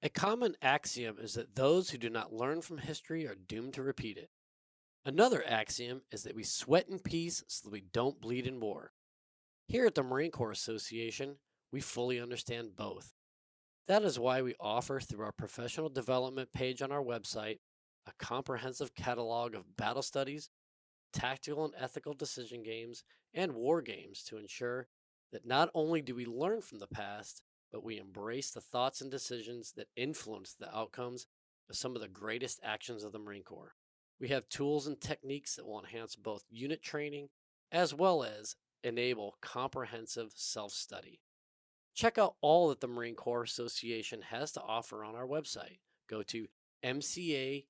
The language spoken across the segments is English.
A common axiom is that those who do not learn from history are doomed to repeat it. Another axiom is that we sweat in peace so that we don't bleed in war. Here at the Marine Corps Association, we fully understand both. That is why we offer through our professional development page on our website a comprehensive catalog of battle studies, tactical and ethical decision games, and war games to ensure that not only do we learn from the past, but we embrace the thoughts and decisions that influence the outcomes of some of the greatest actions of the Marine Corps. We have tools and techniques that will enhance both unit training as well as enable comprehensive self study. Check out all that the Marine Corps Association has to offer on our website. Go to mca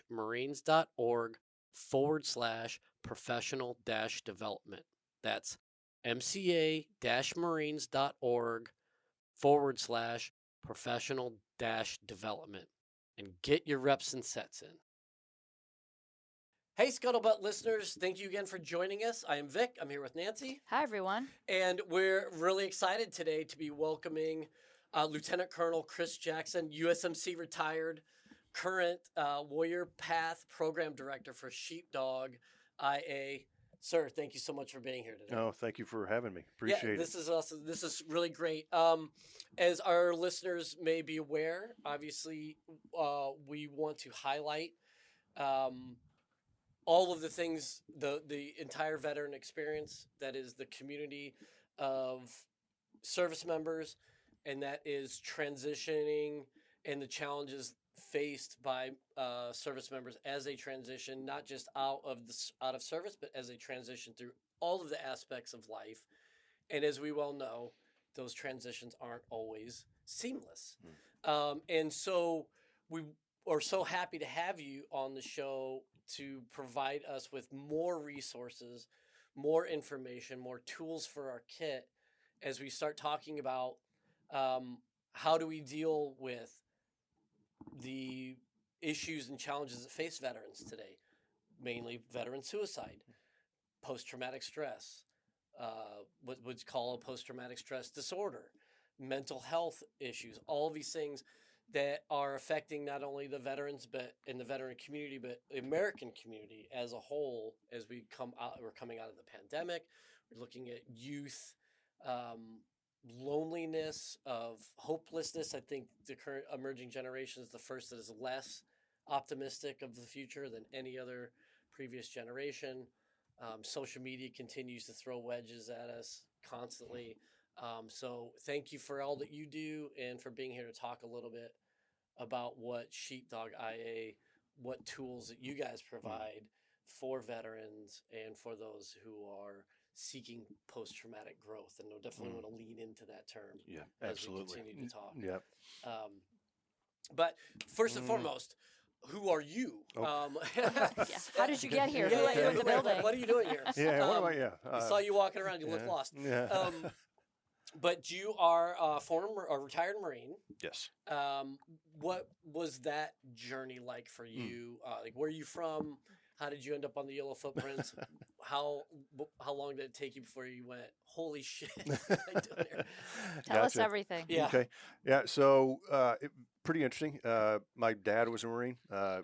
marines.org/professional development. That's mca marines.org/professional development and get your reps and sets in. Hey, Scuttlebutt listeners, thank you again for joining us. I am Vic. I'm here with Nancy. Hi, everyone. And we're really excited today to be welcoming Lieutenant Colonel Chris Jackson, USMC retired, current Warrior Path Program Director for Sheepdog IA. Sir, thank you so much for being here today. Oh, thank you for having me. Appreciate it. This is awesome. This is really great. As our listeners may be aware, obviously, we want to highlight all of the things, the entire veteran experience that is the community of service members, and that is transitioning and the challenges faced by service members as they transition, not just out of service, but as they transition through all of the aspects of life. And as we well know, those transitions aren't always seamless. And so we are so happy to have you on the show to provide us with more resources, more information, more tools for our kit as we start talking about how do we deal with the issues and challenges that face veterans today, mainly veteran suicide, post-traumatic stress, what would call a post-traumatic stress disorder, mental health issues, all of these things that are affecting not only the veterans but in the veteran community, but the American community as a whole. As we're coming out of the pandemic, we're looking at youth, loneliness, of hopelessness. I think the current emerging generation is the first that is less optimistic of the future than any other previous generation. Social media continues to throw wedges at us constantly. So thank you for all that you do and for being here to talk a little bit about what Sheepdog IA, what tools that you guys provide for veterans and for those who are seeking post-traumatic growth. And we'll definitely want to lean into that term as we continue to talk. Yeah. But first and foremost, who are you? How did you get here? Who let you in the building? What are you doing here? I saw you walking around. You look lost. Yeah. But you are a retired Marine. Yes. What was that journey like for you? Like, where are you from? How did you end up on the Yellow Footprints? How long did it take you before you went, holy shit? What am I doing here? Tell us everything. Yeah. Okay. Yeah. So pretty interesting. My dad was a Marine.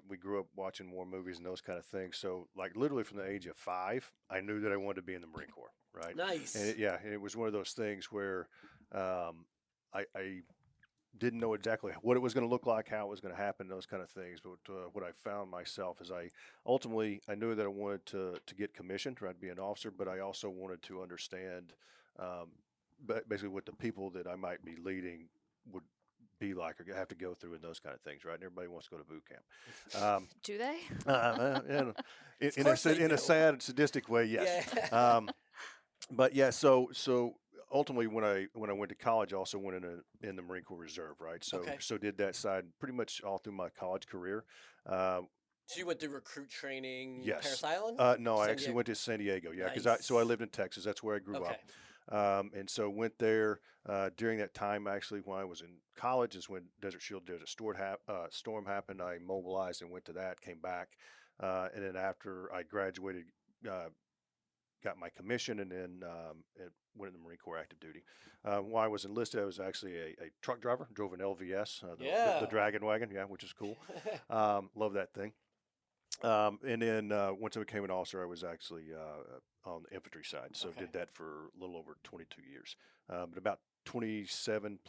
We grew up watching war movies and those kind of things. So like literally from the age of 5, I knew that I wanted to be in the Marine Corps. Right. Nice. And it was one of those things where I didn't know exactly what it was going to look like, how it was going to happen, those kind of things. But what I found myself is I knew that I wanted to get commissioned, right, to be an officer, but I also wanted to understand basically what the people that I might be leading would be like or have to go through and those kind of things, right? And everybody wants to go to boot camp. Do they? In a sad, sadistic way, yes. Yeah. But yeah, so ultimately when I went to college, I also went in the Marine Corps Reserve, right? So did that side pretty much all through my college career. So you went through recruit training, yes. Paris Island? No, I actually went to San Diego, yeah, because Nice. I lived in Texas. That's where I grew up. And so went there during that time. Actually, when I was in college, is when Desert storm happened. I mobilized and went to that. Came back, and then after I graduated, got my commission, and then went in the Marine Corps active duty. While I was enlisted, I was actually a truck driver, drove an LVS, the Dragon Wagon, yeah, which is cool. Love that thing. And then once I became an officer, I was actually on the infantry side, so did that for a little over 22 years, but about 27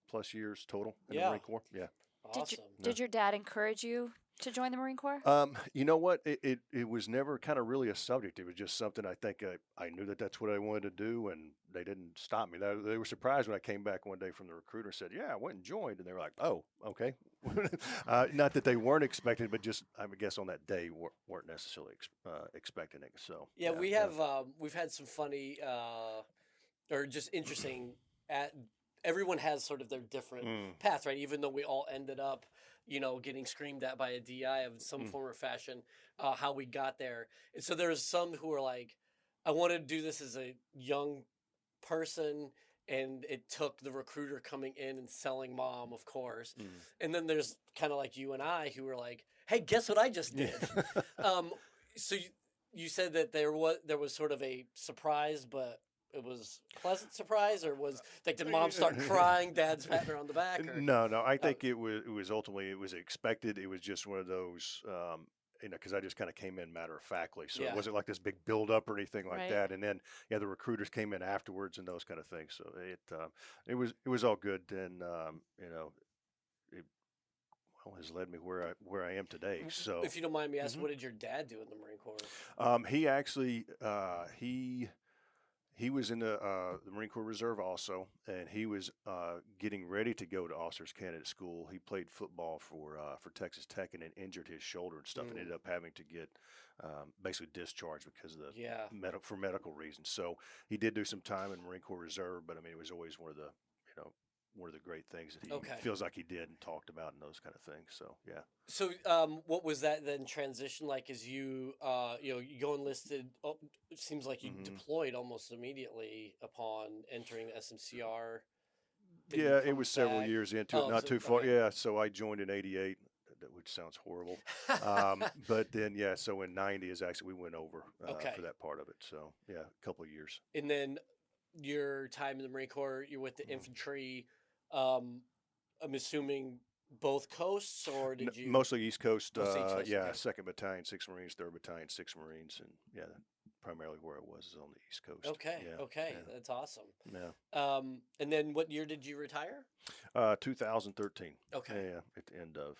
plus years total in the Marine Corps. Yeah. Awesome. Did your dad encourage you to join the Marine Corps? You know what? It was never kind of really a subject. It was just something I think I knew that's what I wanted to do, and they didn't stop me. They were surprised when I came back one day from the recruiter and said, "Yeah, I went and joined," and they were like, "Oh, okay." Not that they weren't expecting it, but just I guess on that day weren't necessarily expecting it. So we've had some funny or just interesting everyone has sort of their different path, right? Even though we all ended up, getting screamed at by a DI of some form or fashion, how we got there. And so there's some who are like, I wanted to do this as a young person, and it took the recruiter coming in and selling mom, of course. And then there's kind of like you and I who were like, hey, guess what I just did? So you said that there was sort of a surprise, but it was a pleasant surprise, or was like, did mom start crying, dad's patting her on the back? Or? No, I think it was ultimately, it was expected. It was just one of those, because I just kind of came in matter of factly, so it wasn't like this big build up or anything like that. And then the recruiters came in afterwards and those kind of things. So it was all good, and it has led me where I am today. So if you don't mind me asking, what did your dad do in the Marine Corps? He actually he was in the Marine Corps Reserve also, and he was getting ready to go to Officers Candidate School. He played football for Texas Tech and then injured his shoulder and stuff, and ended up having to get basically discharged because of the for medical reasons. So he did do some time in Marine Corps Reserve, but I mean, it was always one of the great things that he feels like he did and talked about and those kind of things. So yeah. So what was that then transition like as you you go enlisted? Oh, it seems like you deployed almost immediately upon entering the SMCR. Yeah, it was several years into it, not too far. Okay. Yeah, so I joined in '88, which sounds horrible. But then so in '90 is actually we went over for that part of it. So yeah, a couple of years. And then your time in the Marine Corps, you're with the infantry. I'm assuming both coasts, or did you mostly East Coast? East Coast, yeah, 2nd Battalion, 6 Marines, 3rd Battalion, 6 Marines, and primarily where I was is on the East Coast. Okay, that's awesome. Yeah. And then what year did you retire? 2013. Okay. Yeah, at the end of.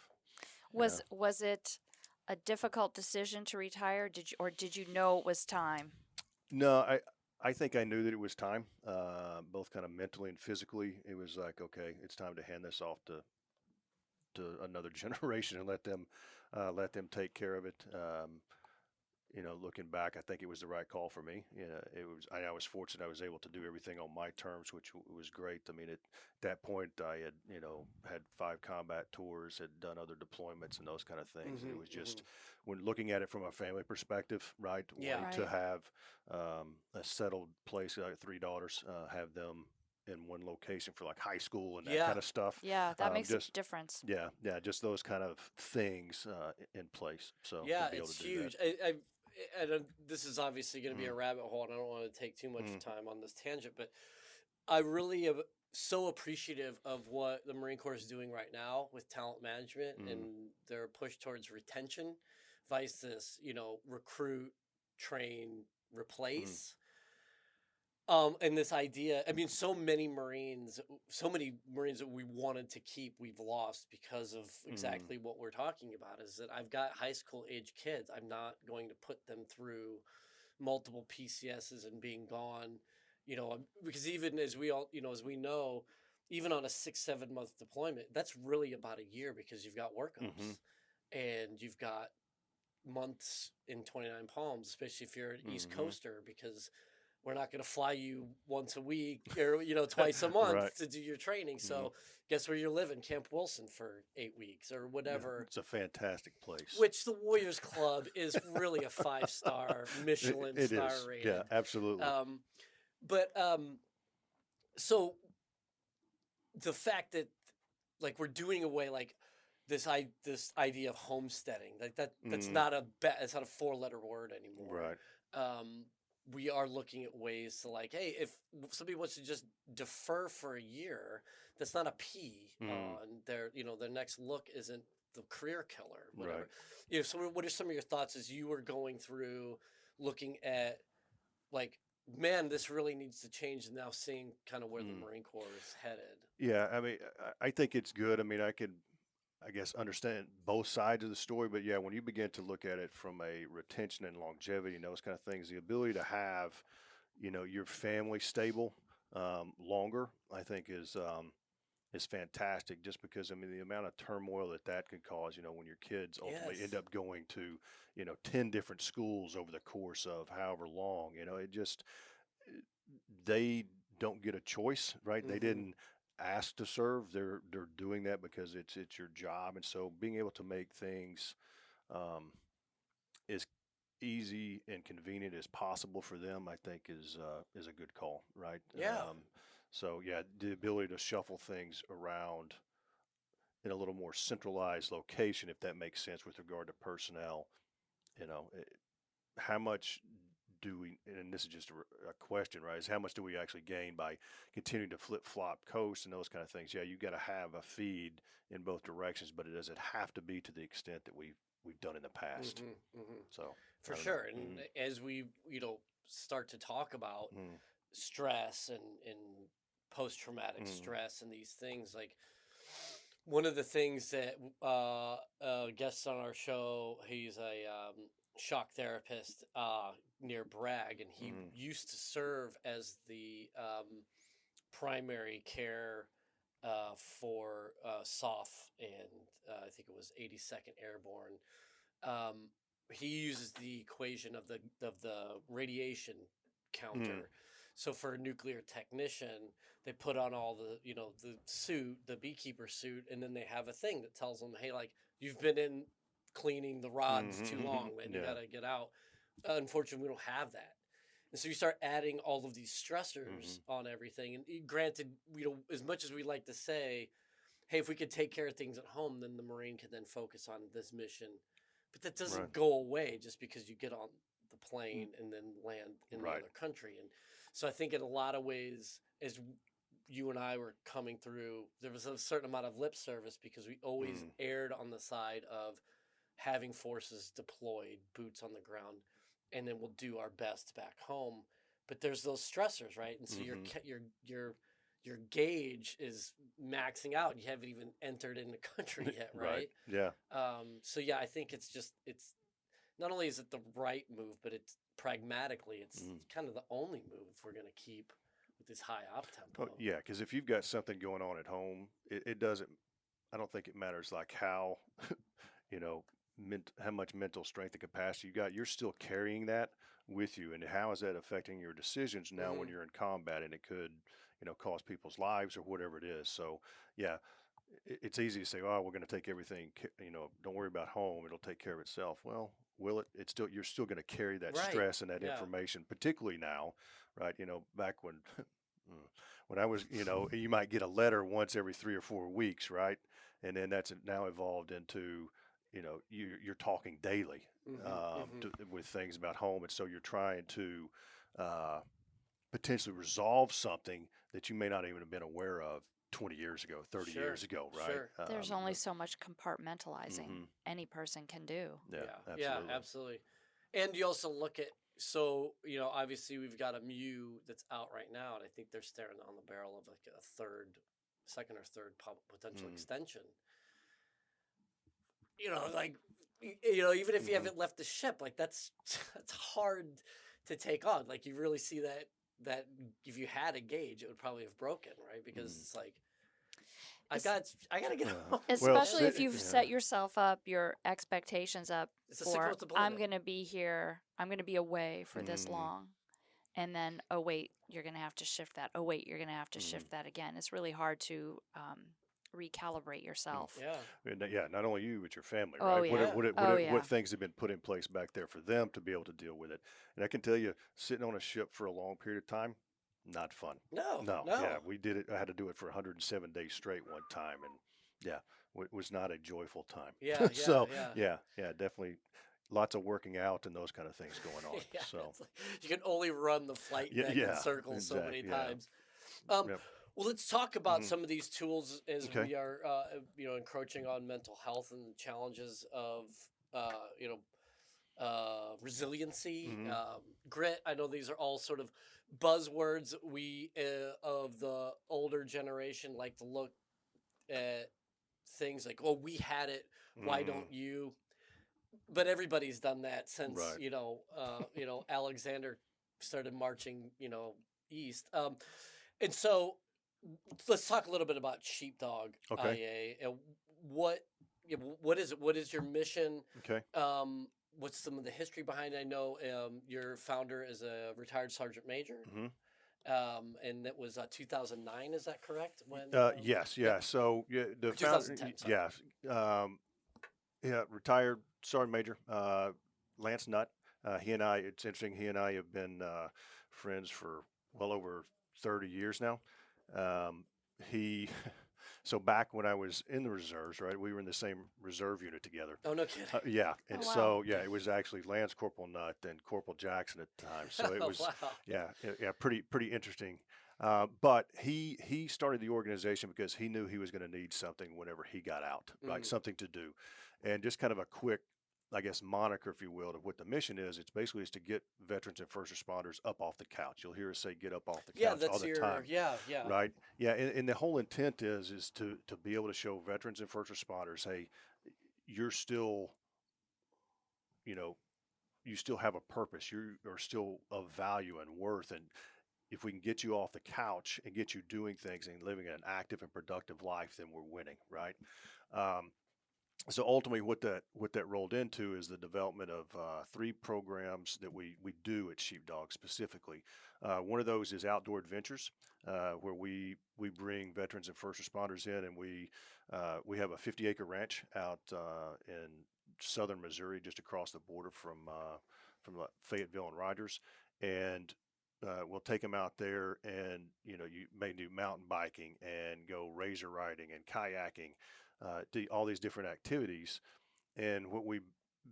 Was it a difficult decision to retire? Did you know it was time? No, I think I knew that it was time, both kind of mentally and physically. It was like, okay, it's time to hand this off to another generation and let them take care of it. Looking back, I think it was the right call for me. I was fortunate I was able to do everything on my terms, which was great. I mean, at that point, I had had 5 combat tours, had done other deployments and those kind of things. It was just when looking at it from a family perspective, right? To have a settled place, 3 daughters, have them in one location for like high school and that kind of stuff. Yeah, that makes a difference. Yeah, just those kind of things in place. So it's huge. This is obviously going to be a rabbit hole, and I don't want to take too much time on this tangent, but I really am so appreciative of what the Marine Corps is doing right now with talent management and their push towards retention, vice this, recruit, train, replace. And this idea, I mean, so many Marines that we wanted to keep, we've lost because of exactly what we're talking about, is that I've got high school age kids. I'm not going to put them through multiple PCSs and being gone, because even as we all, as we know, even on a 6-7 month deployment, that's really about a year, because you've got workups and you've got months in 29 Palms, especially if you're an East Coaster, because we're not going to fly you once a week or, twice a month to do your training. So guess where you're living? Camp Wilson for 8 weeks or whatever. Yeah, it's a fantastic place. Which the Warriors Club is really a 5-star Michelin star rated. Yeah, absolutely. So the fact that like we're doing away like this idea of homesteading, like that's not it's not a 4-letter word anymore. Right. we are looking at ways to like, hey, if somebody wants to just defer for a year, that's not a P on their, their next look isn't the career killer, whatever. Right. So what are some of your thoughts as you were going through looking at like, man, this really needs to change, and now seeing kind of where the Marine Corps is headed? Yeah, I mean, I think it's good. I mean, I could, I guess, understand both sides of the story, but yeah, when you begin to look at it from a retention and longevity and those kind of things, the ability to have, your family stable longer, I think is fantastic. Just because I mean, the amount of turmoil that can cause, when your kids ultimately end Yes. up going to, 10 different schools over the course of however long, it just they don't get a choice, right? They Mm-hmm. didn't ask to serve. They're doing that because it's your job, and so being able to make things um, as easy and convenient as possible for them, I think is a good call, right? Yeah. So yeah, the ability to shuffle things around in a little more centralized location, if that makes sense with regard to personnel, how much do we, and this is just a question, right, is how much do we actually gain by continuing to flip flop coasts and those kind of things? Yeah, you got to have a feed in both directions, but does it have to be to the extent that we've done in the past? Mm-hmm. Mm-hmm. So For I don't know. sure. And as we, start to talk about Mm, stress and post traumatic mm, stress and these things, like one of the things that guest on our show, he's a shock therapist near Bragg, and he mm, used to serve as the primary care for SOF and I think it was 82nd Airborne. Um, he uses the equation of the radiation mm, counter. So for a nuclear technician, they put on all the the suit, the beekeeper suit, and then they have a thing that tells them, hey, like you've been in cleaning the rods too long, and you yeah. got to get out. Unfortunately, we don't have that. And so you start adding all of these stressors on everything. And granted, as much as we like to say, hey, if we could take care of things at home, then the Marine can then focus on this mission. But that Right. doesn't go away just because you get on the plane and then land in the Right. other country. And so I think in a lot of ways, as you and I were coming through, there was a certain amount of lip service because we always Mm, erred on the side of having forces deployed, boots on the ground, and then we'll do our best back home. But there's those stressors, right? And so mm-hmm. your gauge is maxing out. You haven't even entered in the country yet, Right. right? Yeah. So yeah, I think it's not only is it the right move, but it's pragmatically it's Mm. kind of the only move if we're going to keep with this high op Oh, tempo. yeah, because if you've got something going on at home, it doesn't. I don't think it matters like how, you know, how much mental strength and capacity you got. You're still carrying that with you, and how is that affecting your decisions now when Mm-hmm. you're in combat, and it could, cause people's lives or whatever it is. So, yeah, it's easy to say, oh, we're going to take everything. Don't worry about home; it'll take care of itself. Well, will it? It's still you're still going to carry that Right. stress and that Yeah. information, particularly now, right? Back when. When I was, you might get a letter once every 3 or 4 weeks, right? And then that's now evolved into, you're talking daily Mm-hmm. Mm-hmm. with things about home, and so you're trying to uh, potentially resolve something that you may not even have been aware of 20 years ago, 30 Sure. years ago, right? Sure. There's only so much compartmentalizing Mhm. any person can do. Yeah, Yeah. Yeah. absolutely. Absolutely. And you also look at obviously we've got a Mew that's out right now, and I think they're staring on the barrel of like a second or third potential Mm. extension. Like even if you Mhm. haven't left the ship, like that's that's hard to take on. Like you really see that if you had a gauge, it would probably have broken, right? Because Mm. it's like Es- I gotta get Yeah. home. Well, Especially if you've yeah. set yourself up, your expectations up It's a signal for, with the I'm bullet. going to be here, I'm going to be away for this Mm. long. And then, oh, wait, you're going to have to shift that. Oh, wait, you're going to have to Mm. shift that again. It's really hard to recalibrate yourself. Yeah. Yeah, not only you, but your family, Oh, right? yeah. Oh, yeah. What things have been put in place back there for them to be able to deal with it? And I can tell you, sitting on a ship for a long period of time, not fun. No. No, yeah, No. we did it. I had to do it for 107 days straight one time, and yeah, it was not a joyful time. Yeah. Yeah. So Yeah. yeah, definitely. lots of working out and those kind of things going on. Yeah, So it's like you can only run the flight yeah, deck in yeah, circles so many exactly. Yeah. times. Um, Yep. well, let's talk about Hmm. some of these tools as Okay. we are, encroaching on mental health and the challenges of, you know, resiliency, Hmm. grit. I know these are all sort of buzzwords. We of the older generation like to look at things like, "Oh, we had it. Why Hmm. don't you?" But everybody's done that since Right. Alexander started marching east. And so let's talk a little bit about Sheepdog Okay. IA and what what is it? What is your mission? Okay. What's some of the history behind it? I know your founder is a retired sergeant major, Hmm. and that was 2009. Is that correct? When Yes. yep, Yeah. So yeah, the or founder. 2010. Sorry. Yeah. Um, yeah. Retired sergeant major Lance Nutt. He and I. It's interesting. He and I have been friends for well over 30 years now. Um, he. So back when I was in the reserves, right, we were in the same reserve unit together. Oh, no kidding. Yeah, Oh, and wow. so yeah, it was actually Lance Corporal Nutt and Corporal Jackson at the time. So it Oh, was, wow. yeah, pretty interesting. But he started the organization because he knew he was going to need something whenever he got out, right? Mm, Something to do, and just kind of a quick, I guess, moniker, if you will, of what the mission is. It's basically is to get veterans and first responders up off the couch. You'll hear us say "get up off the yeah, couch" all that's the your time, yeah. right? Yeah, and the whole intent is to be able to show veterans and first responders, hey, you're still, you know, you still have a purpose. You are still of value and worth. And if we can get you off the couch and get you doing things and living an active and productive life, then we're winning, right? Um, so ultimately, what that rolled into is the development of three programs that we do at Sheepdog specifically. One of those is outdoor adventures, where we bring veterans and first responders in, and we have a 50-acre ranch out in southern Missouri, just across the border from Fayetteville and Rogers, and we'll take them out there, and you may do mountain biking and go razor riding and kayaking, all these different activities. And what we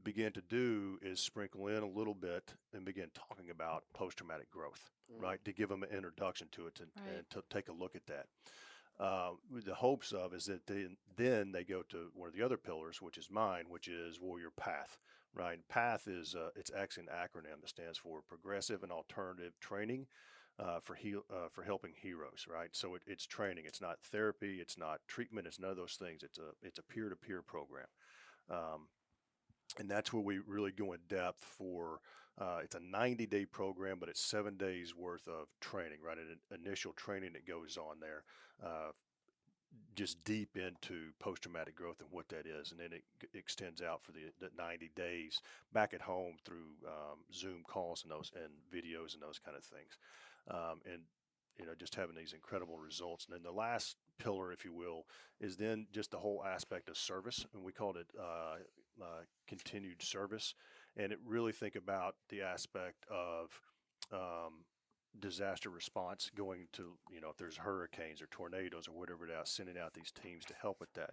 begin to do is sprinkle in a little bit and begin talking about post-traumatic growth, Mm. right? To give them an introduction to it Right. and to take a look at that. With the hopes of is that then they go to one of the other pillars, which is mine, which is Warrior Path, right? PATH is it's actually an acronym that stands for Progressive and Alternative Training for helping heroes, right? So it's training. It's not therapy. It's not treatment. It's none of those things. It's a peer-to-peer program, um, and that's where we really go in depth for. It's a 90-day program, but it's 7 days worth of training, right? An initial training that goes on there, just deep into post-traumatic growth and what that is, and then it extends out for the 90 days back at home through Zoom calls and those and videos and those kind of things, and just having these incredible results. And then the last pillar, if you will, is then just the whole aspect of service, and we called it continued service, and it really think about the aspect of um, disaster response, going to if there's hurricanes or tornadoes or whatever it is, sending out these teams to help with that.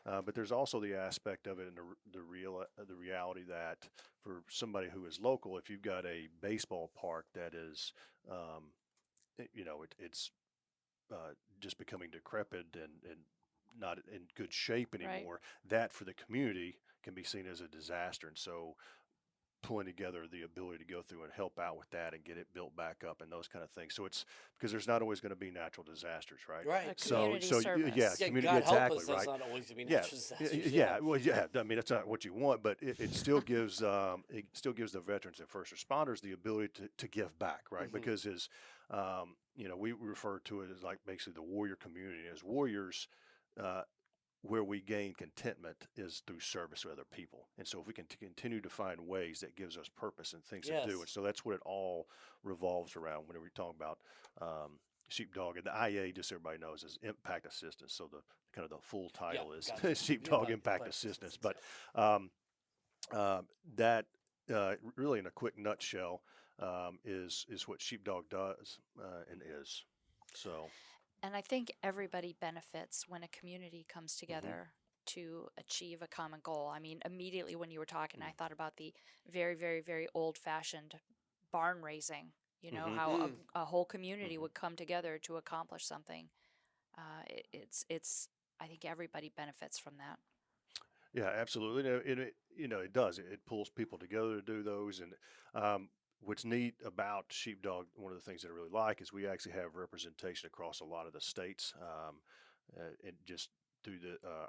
But there's also the aspect of it and the reality that for somebody who is local, if you've got a baseball park that is it's just becoming decrepit and not in good shape Right. anymore, that for the community can be seen as a disaster. And so pulling together the ability to go through and help out with that and get it built back up and those kind of things. So it's because there's not always going to be natural disasters, right? Right. A So community so service. yeah, Yeah, community, God help exactly, us. That's right. not always gonna be Yeah, natural disasters. yeah. Well, yeah. I mean, that's not what you want, but it still gives the veterans and first responders the ability to give back, right? Mhm. Because we refer to it as like basically the warrior community. As warriors, uh, where we gain contentment is through service to other people. And so if we can continue to find ways, that gives us purpose and things to do. Yes. And so that's what it all revolves around whenever we talk about Sheepdog. And the IA, just so everybody knows, is impact assistance. So the kind of the full title is Gotcha. Sheepdog Impact Assistance. But um, that really in a quick nutshell is what Sheepdog does and is. So And I think everybody benefits when a community comes mhm, together to achieve a common goal. I mean, immediately when you were talking, I thought about the very, very, very old-fashioned barn raising. You know, Mm-hmm. how Mm. a whole community Mm-hmm. would come together to accomplish something. It's. I think everybody benefits from that. Yeah, absolutely. It does. It pulls people together to do those. And um, what's neat about Sheepdog, one of the things that I really like is we actually have representation across a lot of the states, and just through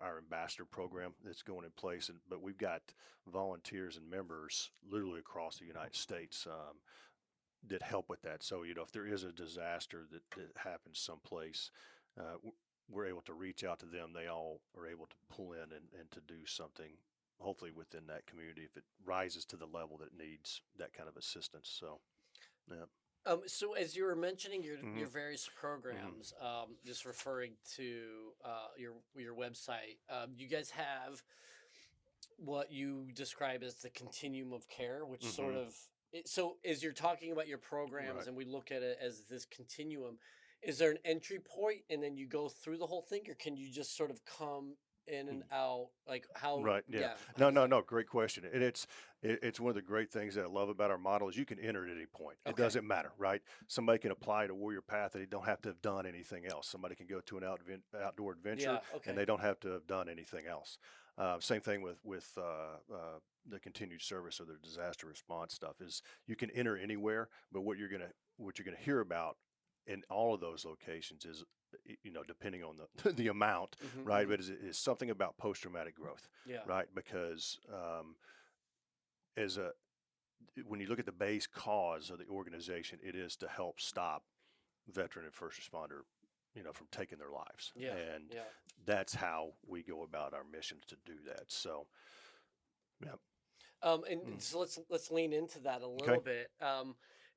our ambassador program that's going in place. But we've got volunteers and members literally across the United States that help with that. So, if there is a disaster that happens someplace, we're able to reach out to them. They all are able to pull in and to do something, hopefully within that community, if it rises to the level that needs that kind of assistance. So, yeah. So as you were mentioning Hmm. your various Hmm. programs, just referring to your website, you guys have what you describe as the continuum of care, which sort Hmm. of so as you're talking about your programs Right. and we look at it as this continuum, is there an entry point and then you go through the whole thing, or can you just sort of come in and out? Like how? Right. Yeah. Yeah. How No. does No. that? No. Great question. And it's one of the great things that I love about our model is you can enter at any point. It Okay. doesn't matter, right? Somebody can apply to Warrior Path and they don't have to have done anything else. Somebody can go to an outdoor adventure Yeah. and Okay. they don't have to have done anything else. Same thing with the continued service or the disaster response stuff is you can enter anywhere, but what you're gonna hear about in all of those locations is depending on the the amount, Hmm. right? Hmm. But is something about post traumatic growth, Yeah. right? Because as a when you look at the base cause of the organization, it is to help stop veteran and first responder, from taking their lives, Yeah. and Yeah. that's how we go about our mission to do that. So, yeah. And Mm. so let's lean into that a Okay. little bit.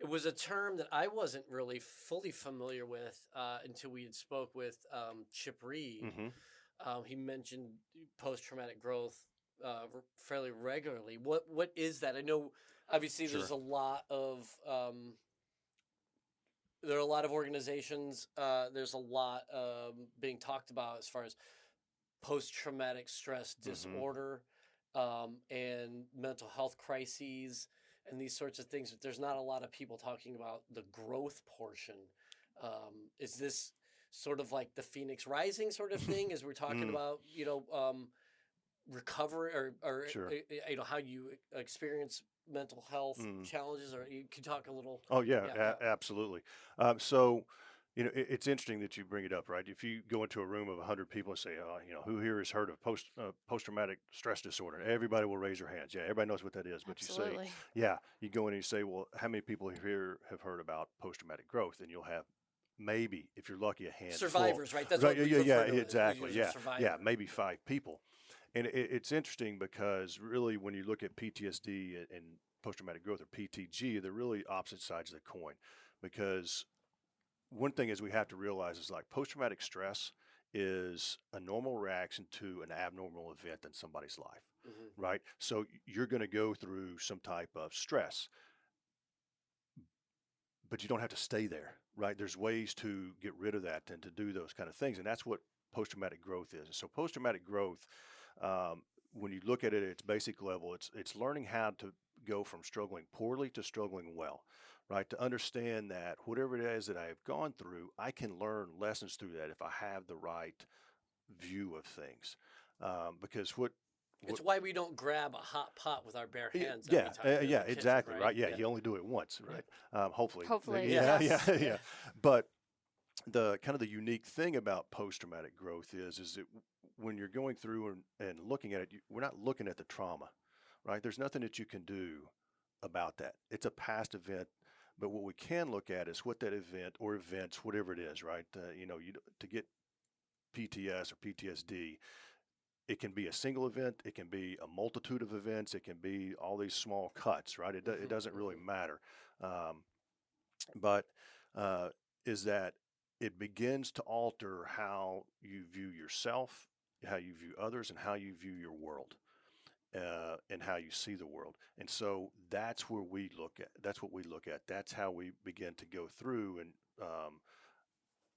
It was a term that I wasn't really fully familiar with until we had spoke with Chip Reed. Hmm. He mentioned post traumatic growth fairly regularly. What is that? I know obviously Sure. there are a lot of organizations. There's a lot being talked about as far as post traumatic stress Hmm. disorder and mental health crises and these sorts of things. But there's not a lot of people talking about the growth portion. Is this sort of like the Phoenix Rising sort of thing? As we're talking Mm. about, recovery or Sure. how you experience mental health Mm. challenges, or you could talk a little. Oh yeah, Yeah, yeah, absolutely. So, it's interesting that you bring it up, right? If you go into a room of 100 people and say, who here has heard of post traumatic stress disorder? Everybody will raise their hands. Yeah, everybody knows what that is. But you say, Absolutely. yeah, you go in and you say, well, how many people here have heard about post traumatic growth? And you'll have maybe, if you're lucky, a handful. survivors, right? That's Right? what Yeah, we yeah, yeah, refer to as exactly. usually a Yeah, yeah, survivor. maybe 5 people. And it's interesting because really, when you look at PTSD and post traumatic growth or PTG, they're really opposite sides of the coin. Because one thing is we have to realize is like post traumatic stress is a normal reaction to an abnormal event in somebody's life, Hmm. right? So you're going to go through some type of stress, but you don't have to stay there, right? There's ways to get rid of that and to do those kind of things. And that's what post traumatic growth is. So post traumatic growth, um, when you look at it at its basic level, it's learning how to go from struggling poorly to struggling well, right? To understand that whatever it is that I've gone through, I can learn lessons through that if I have the right view of things. Because what It's why we don't grab a hot pot with our bare yeah, hands every yeah, time we're in yeah, the kitchen, exactly, right? right. Yeah, Yeah, you only do it once, yeah, right? Hopefully, Hopefully, yeah, yeah, yeah, yes. yeah. yeah. But the kind of the unique thing about post-traumatic growth is that when you're going through and looking at it, we're not looking at the trauma, right? There's nothing that you can do about that. It's a past event, but what we can look at is what that event or events, whatever it is, right? To get PTS or PTSD, it can be a single event, it can be a multitude of events, it can be all these small cuts, right? It Hmm. doesn't really Hmm. matter. Um, but uh, is that it begins to alter how you view yourself, how you view others, and how you view your world, and how you see the world. And so that's where we look at. That's what we look at. That's how we begin to go through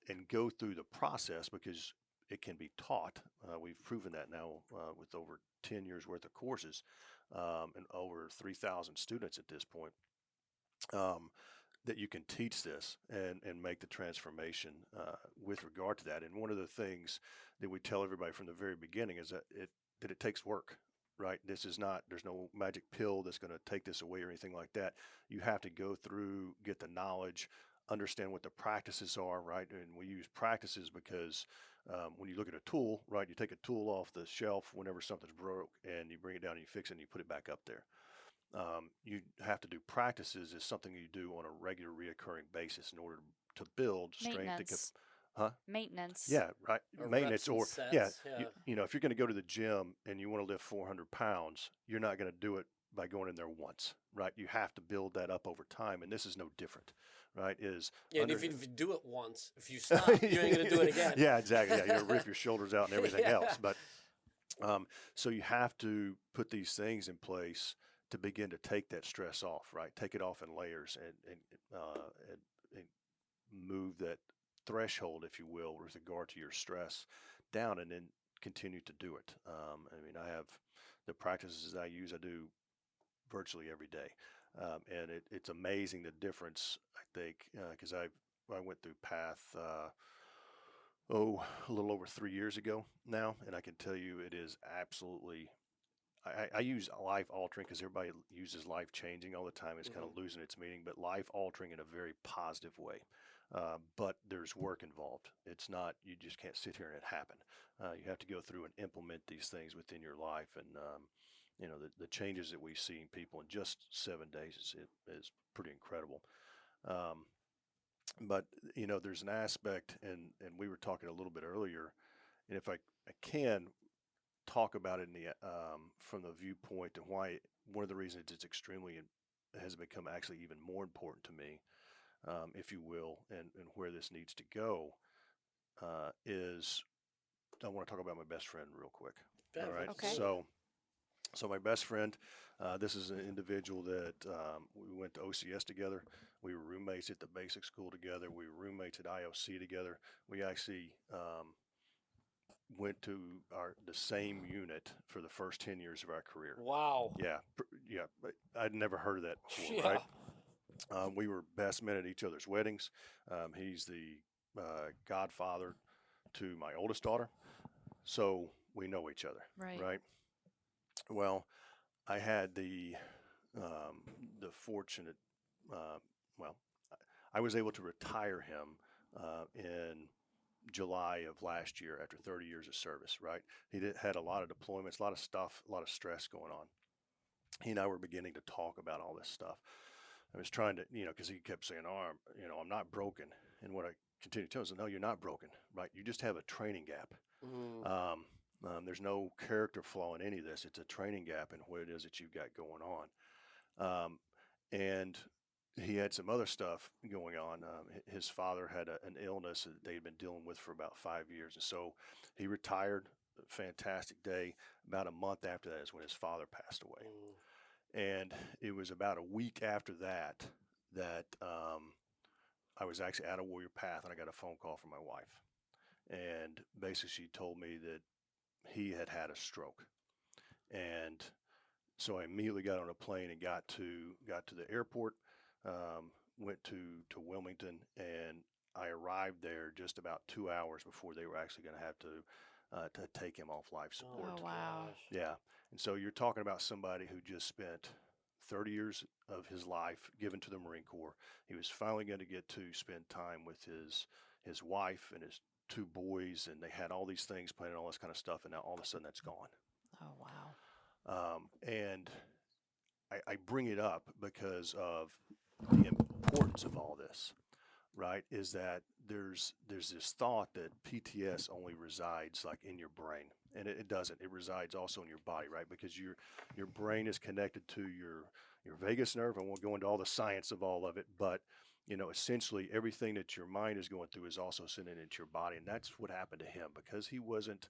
and go through the process because it can be taught. We've proven that now with over 10 years worth of courses and over 3,000 students at this point. That you can teach this and make the transformation with regard to that. And one of the things that we tell everybody from the very beginning is that it takes work, right? This is not, there's no magic pill that's going to take this away or anything like that. You have to go through, get the knowledge, understand what the practices are, right? And we use practices because when you look at a tool, right, you take a tool off the shelf whenever something's broke and you bring it down and you fix it and you put it back up there. You have to do practices is something you do on a regular reoccurring basis in order to build strength. Maintenance. Huh? Maintenance. Yeah, right. Or Maintenance, reps and or sets, yeah, yeah. you know, if you're going to go to the gym and you want to lift 400 pounds, you're not going to do it by going in there once, right? You have to build that up over time, and this is no different, right? Yeah, and if you do it once, if you stop, you ain't gonna do it again. Yeah, exactly. Yeah, you're gonna rip your shoulders out and everything Yeah. else. But so you have to put these things in place to begin to take that stress off, right? Take it off in layers and move that threshold, if you will, with regard to your stress down, and then continue to do it. I mean, I have the practices I use. I do virtually every day, and it's amazing the difference. I think because I went through path. A little over 3 years ago now, and I can tell you it is absolutely. I use life altering because everybody uses life changing all the time. It's kind of losing its meaning, but life altering in a very positive way. But there's work involved. It's not, you just can't sit here and it happen. You have to go through and implement these things within your life. And, you know, the changes that we see in people in just 7 days is pretty incredible. But, you know, there's an aspect, and we were talking a little bit earlier, and if I can talk about it in the from the viewpoint and why one of the reasons it's extremely has become actually even more important to me, if you will, and where this needs to go is I want to talk about my best friend real quick. All right. Okay. So my best friend, this is an individual that we went to OCS together. We were roommates at the basic school together. We were roommates at IOC together. We actually went to the same unit for the first 10 years of our career. Wow. Yeah, yeah. But I'd never heard of that before, Yeah. right? We were best men at each other's weddings. He's the godfather to my oldest daughter, so we know each other, Right. right? Well, I had the fortunate, well, I was able to retire him in July of last year after 30 years of service, right? He had a lot of deployments, a lot of stuff, a lot of stress going on. He and I were beginning to talk about all this stuff. I was trying to, you know, because he kept saying, "Oh, I'm not broken." And what I continued to tell him is, "No, you're not broken, right? You just have a training gap. There's no character flaw in any of this. It's a training gap in what it is that you've got going on." And he had some other stuff going on. His father had an illness that they'd been dealing with for about 5 years. And so he retired, a fantastic day. About a month after that is when his father passed away. And it was about a week after that I was actually at a Warrior Path, and I got a phone call from my wife. And basically she told me that he had had a stroke. And so I immediately got on a plane and got to the airport. Went to Wilmington, and I arrived there just about 2 hours before they were actually going to have to take him off life support. Oh, wow. Yeah, and so you're talking about somebody who just spent 30 years of his life given to the Marine Corps. He was finally going to get to spend time with his wife and his 2 boys, and they had all these things planned and all this kind of stuff, and now all of a sudden that's gone. Oh, wow. And I bring it up because of the importance of all this, right? Is that there's this thought that PTS only resides like in your brain, and it doesn't. It resides also in your body, right? Because your brain is connected to your vagus nerve. I won't go into all the science of all of it, but you know, essentially everything that your mind is going through is also sending into your body, and that's what happened to him because he wasn't.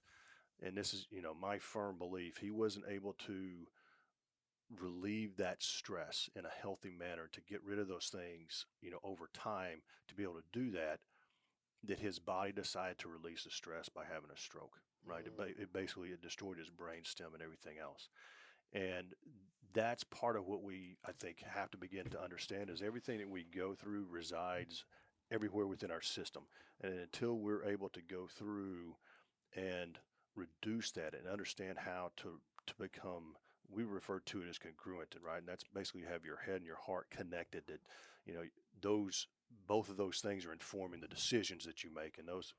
And this is, you know, my firm belief, he wasn't able to relieve that stress in a healthy manner to get rid of those things, you know, over time. To be able to do that, that his body decided to release the stress by having a stroke, right? It basically it destroyed his brain stem and everything else. And that's part of what we, I think, have to begin to understand is everything that we go through resides everywhere within our system. And until we're able to go through and reduce that and understand how to become, we refer to it as congruent, right? And that's basically have your head and your heart connected, that, you know, those, both of those things are informing the decisions that you make and those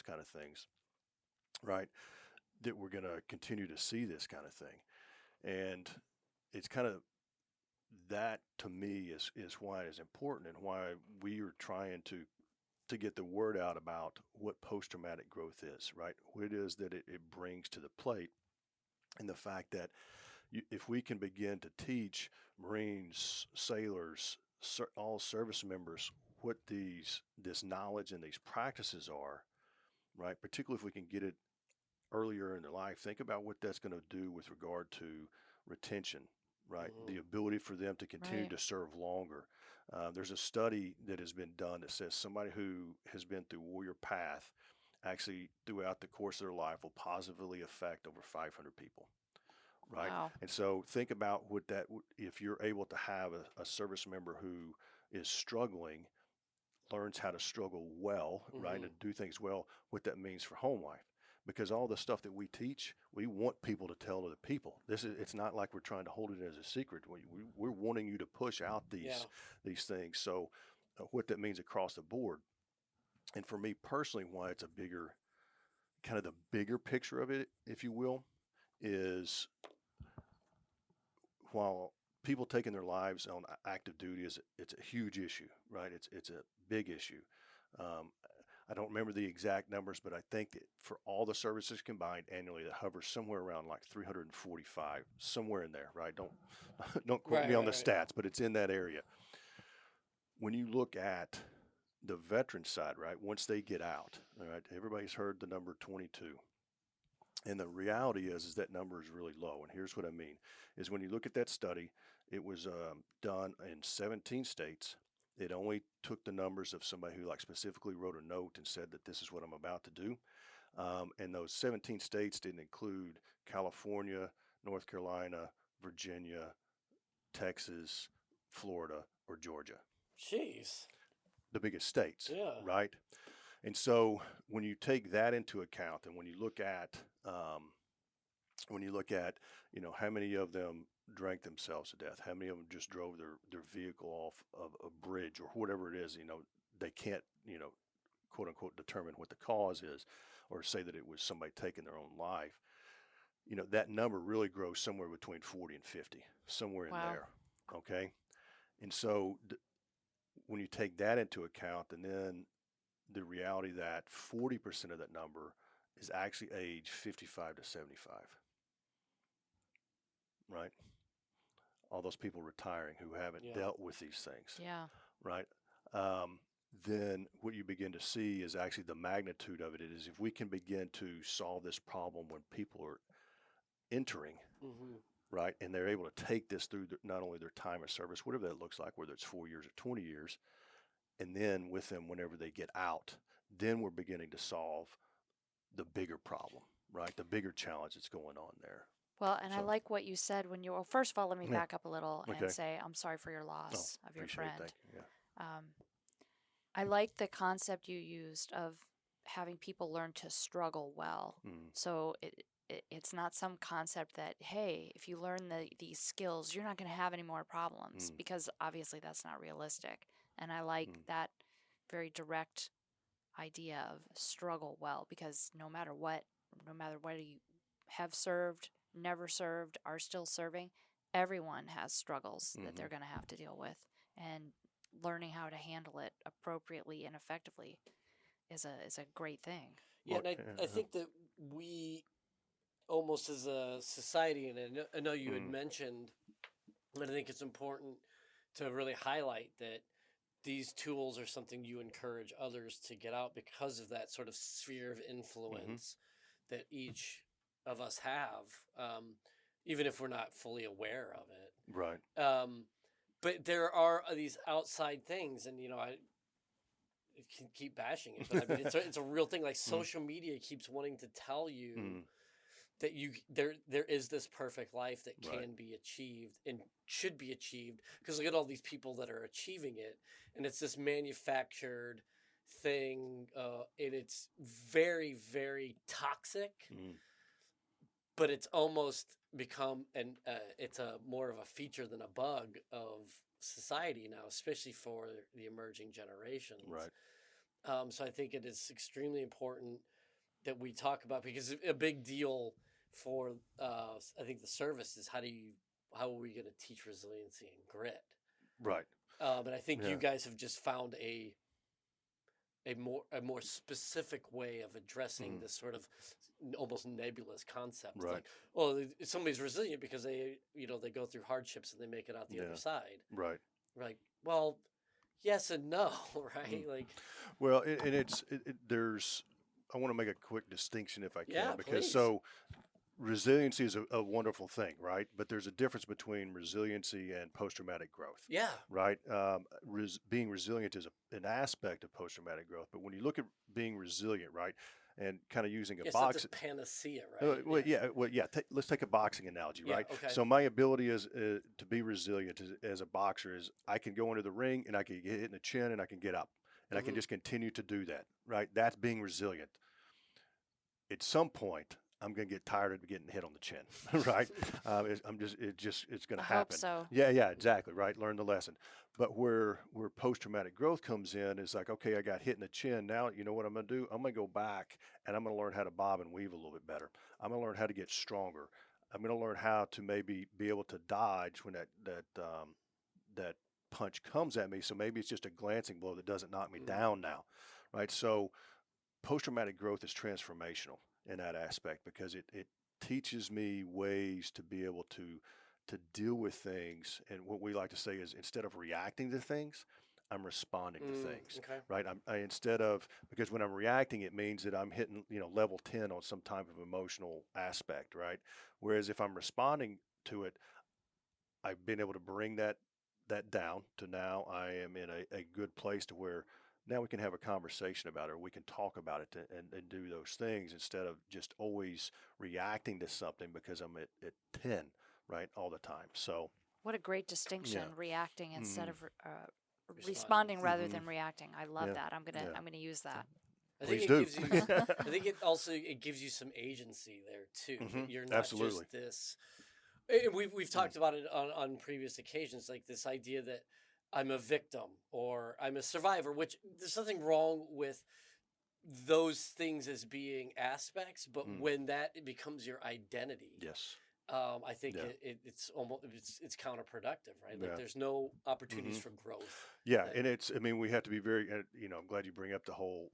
kind of things, right? That we're going to continue to see this kind of thing. And it's kind of that to me is why it is important and why we are trying to get the word out about what post-traumatic growth is, right? What it is that it brings to the plate, and the fact that if we can begin to teach Marines, sailors, all service members what this knowledge and these practices are, right? Particularly if we can get it earlier in their life, think about what that's going to do with regard to retention, right? The ability for them to continue Right. to serve longer. There's a study that has been done that says somebody who has been through Warrior Path actually throughout the course of their life will positively affect over 500 people, right? Wow. And so think about what that, if you're able to have a service member who is struggling, learns how to struggle well, right, and do things well, what that means for home life. Because all the stuff that we teach, we want people to tell other people. It's not like we're trying to hold it as a secret. We're wanting you to push out these things. So what that means across the board. And for me personally, why it's a bigger, kind of the bigger picture of it, if you will, is while people taking their lives on active duty it's a huge issue, right? It's a big issue. I don't remember the exact numbers, but I think that for all the services combined annually, that hovers somewhere around like 345, somewhere in there, right? Don't quote me on the stats, but it's in that area. When you look at the veteran side, right, once they get out, all right, everybody's heard the number 22. And the reality is that number is really low. And here's what I mean, is when you look at that study, it was done in 17 states. It only took the numbers of somebody who like specifically wrote a note and said that this is what I'm about to do. And those 17 states didn't include California, North Carolina, Virginia, Texas, Florida, or Georgia. Jeez. The biggest states, Yeah. right? And so when you take that into account, and when you look at, you know, how many of them drank themselves to death, how many of them just drove their vehicle off of a bridge or whatever it is, you know, they can't, you know, quote unquote, determine what the cause is or say that it was somebody taking their own life. You know, that number really grows somewhere between 40 and 50, somewhere in Wow. there. Okay. And so when you take that into account, and then the reality that 40% of that number is actually age 55 to 75, right? All those people retiring who haven't dealt with these things, Yeah. right? Then what you begin to see is actually the magnitude of it is if we can begin to solve this problem when people are entering, right, and they're able to take this through not only their time of service, whatever that looks like, whether it's 4 years or 20 years, and then with them whenever they get out, then we're beginning to solve the bigger problem, right? The bigger challenge that's going on there. Well, and I So- like what you said when you, well, first of all, let me Yeah. back up a little Okay. and say I'm sorry for your loss of your Appreciate it. friend. Thank you. Yeah. I like the concept you used of having people learn to struggle well. So it's not some concept that, hey, if you learn these skills, you're not going to have any more problems, because obviously that's not realistic. And I like that very direct idea of struggle well, because no matter what you have served, never served, are still serving, everyone has struggles that they're going to have to deal with. And learning how to handle it appropriately and effectively is a great thing. Yeah, and I think that we almost as a society, and I know you had mentioned, and I think it's important to really highlight that these tools are something you encourage others to get out because of that sort of sphere of influence that each of us have, even if we're not fully aware of it. Right. But there are these outside things, and you know, can keep bashing it, but I mean, it's a real thing. Like social media keeps wanting to tell you that there is this perfect life that can be achieved and should be achieved, because look at all these people that are achieving it, and it's this manufactured thing, and it's very, very toxic. But it's almost become it's a more of a feature than a bug of society now, especially for the emerging generations. Right. So I think it is extremely important that we talk about, because a big deal for I think the service is how are we going to teach resiliency and grit? Right. But I think you guys have just found a more specific way of addressing this sort of almost nebulous concept. Right. Like, well, somebody's resilient because they go through hardships and they make it out the other side. Right. Like, well, yes and no, right? Like, well, there's. I want to make a quick distinction if I can, because please. so resiliency is a wonderful thing, right? But there's a difference between resiliency and post-traumatic growth. Yeah. Right. Being resilient is an aspect of post-traumatic growth, but when you look at being resilient, right, and kind of using a box, it's not this panacea, right? Let's take a boxing analogy, right? Okay. So my ability is to be resilient as a boxer is I can go into the ring and I can get hit in the chin and I can get up and I can just continue to do that, right? That's being resilient. At some point, I'm going to get tired of getting hit on the chin, right? It's going to happen. Hope so. Yeah, exactly, right? Learn the lesson. But where post-traumatic growth comes in is like, okay, I got hit in the chin. Now, you know what I'm going to do? I'm going to go back and I'm going to learn how to bob and weave a little bit better. I'm going to learn how to get stronger. I'm going to learn how to maybe be able to dodge when that punch comes at me. So maybe it's just a glancing blow that doesn't knock me down now, right? So post-traumatic growth is transformational in that aspect, because it teaches me ways to be able to deal with things. And what we like to say is, instead of reacting to things, I'm responding to things, right? Instead of, because when I'm reacting, it means that I'm hitting, level 10 on some type of emotional aspect, right? Whereas if I'm responding to it, I've been able to bring that down to now I am in a good place to where now we can have a conversation about it, or we can talk about it and do those things, instead of just always reacting to something because I'm at 10, right, all the time. So what a great distinction, reacting instead of responding Responding. rather than reacting. I love that. I'm gonna use that. I think Please it do. gives you. I think it gives you some agency there too. You're not Absolutely. just this. And we've talked about it on previous occasions, like this idea that I'm a victim or I'm a survivor, which there's nothing wrong with those things as being aspects, but when that becomes your identity, yes, I think it's almost it's counterproductive, right? Like there's no opportunities for growth. Yeah, and we have to be very, I'm glad you bring up the whole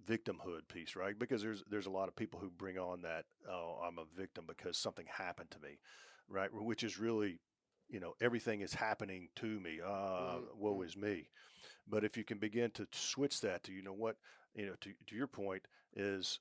victimhood piece, right? Because there's a lot of people who bring on that, oh, I'm a victim because something happened to me, right? Which is really, everything is happening to me. Woe is me. But if you can begin to switch that to, to your point, is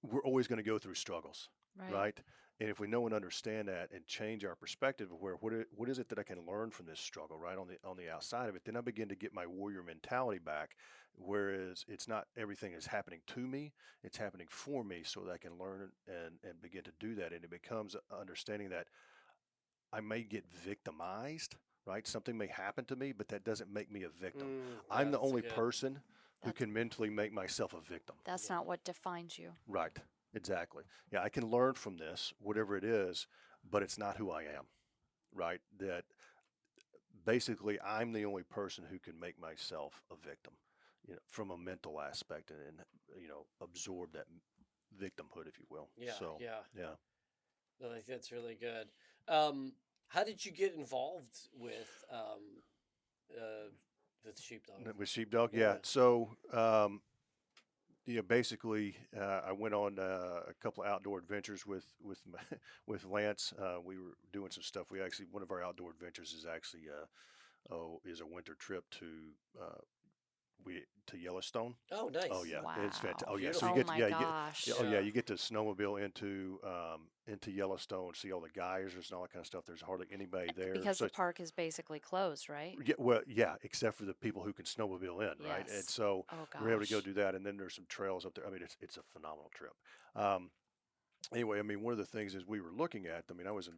we're always going to go through struggles, right? And if we know and understand that and change our perspective of what is it that I can learn from this struggle, right, on the outside of it, then I begin to get my warrior mentality back. Whereas it's not everything is happening to me, it's happening for me, so that I can learn and begin to do that. And it becomes understanding that I may get victimized, right? Something may happen to me, but that doesn't make me a victim. I'm the only person who can mentally make myself a victim. That's not what defines you. Right. Exactly. Yeah, I can learn from this, whatever it is, but it's not who I am, right? That basically I'm the only person who can make myself a victim, from a mental aspect, and absorb that victimhood, if you will. Yeah. So, yeah. I think that's really good. How did you get involved with the sheepdog? With sheepdog, yeah. So, basically, I went on a couple of outdoor adventures with with Lance. We were doing some stuff. One of our outdoor adventures is actually is a winter trip to to Yellowstone. Oh, nice. Oh yeah, it's fantastic. Wow. Oh yeah, so Beautiful. you Oh get my yeah, you get, gosh. yeah, oh yeah, Yeah. you get to snowmobile into Yellowstone, see all the geysers and all that kind of stuff. There's hardly anybody there, Because so the park is basically closed, right? yeah, well, yeah, except for the people who can snowmobile in, right? And Yes. so Oh we're able to go gosh. do that, and then there's some trails up there. I mean, it's a phenomenal trip. Um, anyway, I mean, one of the things is we were looking at. I mean, I was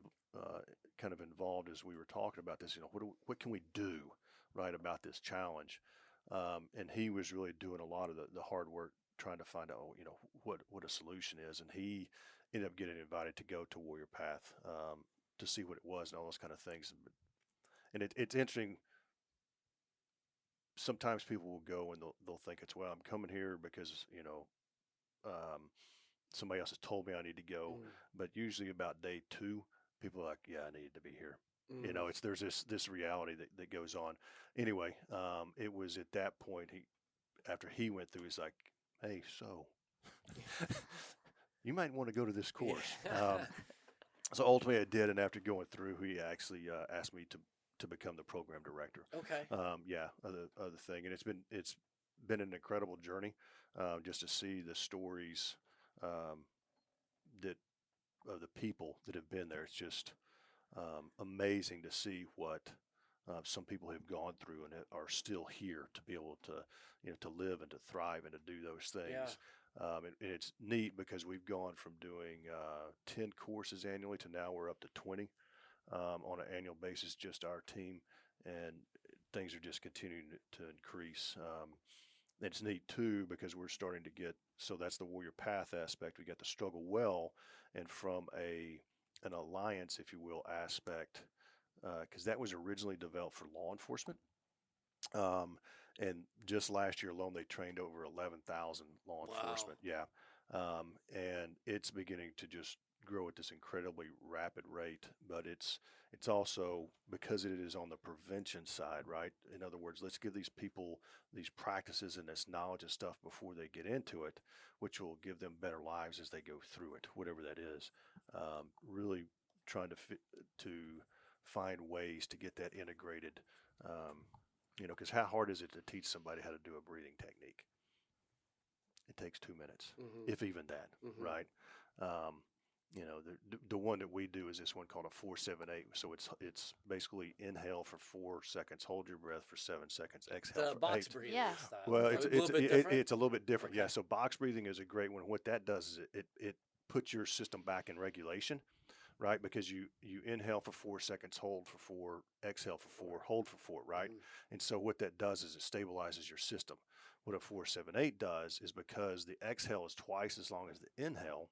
kind of involved as we were talking about this. You know, what can we do, right, about this challenge? And he was really doing a lot of the hard work trying to find out, you know, what a solution is. And he ended up getting invited to go to Warrior Path to see what it was and all those kind of things. And it's interesting. Sometimes people will go and they'll think it's, well, I'm coming here because, you know, um, somebody else has told me I need to go. Mm. But usually about day 2, people are like, yeah, I need to be here. You Mm. know, there's this reality that goes on. Anyway, it was at that point after he went through, he's like, hey, so you might want to go to this course. So ultimately I did, and after going through, he actually asked me to become the program director. Okay. Yeah, of the thing, and it's been an incredible journey, just to see the stories um, that of the people that have been there. It's just amazing to see what some people have gone through and are still here to be able to, you know, to live and to thrive and to do those Yeah. things. And it's neat because we've gone from doing 10 courses annually to now we're up to 20 on an annual basis, just our team, and things are just continuing to increase. It's neat too because we're starting to get, so that's the Warrior Path aspect. We got the Struggle Well, and from an alliance, if you will, aspect, because that was originally developed for law enforcement. Um, and just last year alone, they trained over 11,000 law Wow. enforcement. Yeah. And it's beginning to just grow at this incredibly rapid rate, but it's also because it is on the prevention side, right? In other words, let's give these people these practices and this knowledge and stuff before they get into it, which will give them better lives as they go through it, whatever that is. Really trying to find ways to get that integrated. You know, because how hard is it to teach somebody how to do a breathing technique? It takes 2 minutes, Mm-hmm. if even that, Mm-hmm. right? You know, the one that we do is this one called a 4-7-8. So it's basically inhale for 4 seconds, hold your breath for 7 seconds, exhale The for box 8. breathing Yeah. style. Well, A little bit different. it's a little bit different. Okay. Yeah. So box breathing is a great one. What that does is it puts your system back in regulation, right? Because you inhale for 4 seconds, hold for 4, exhale for 4, hold for 4, right? Mhm. And so what that does is it stabilizes your system. What a 4-7-8 does is because the exhale is twice as long as the inhale,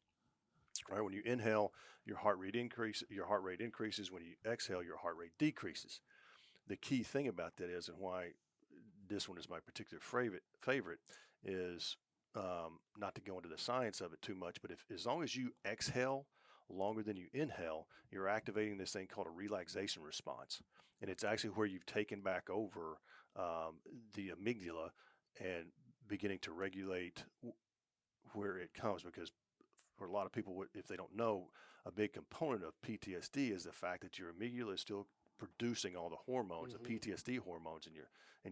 right? When you inhale, your heart rate increases. When you exhale, your heart rate decreases. The key thing about that is, and why this one is my particular favorite is not to go into the science of it too much, but as long as you exhale longer than you inhale, you're activating this thing called a relaxation response, and it's actually where you've taken back over the amygdala and beginning to regulate where it comes. Because for a lot of people, if they don't know, a big component of PTSD is the fact that your amygdala is still producing all the hormones, Mhm. the PTSD hormones in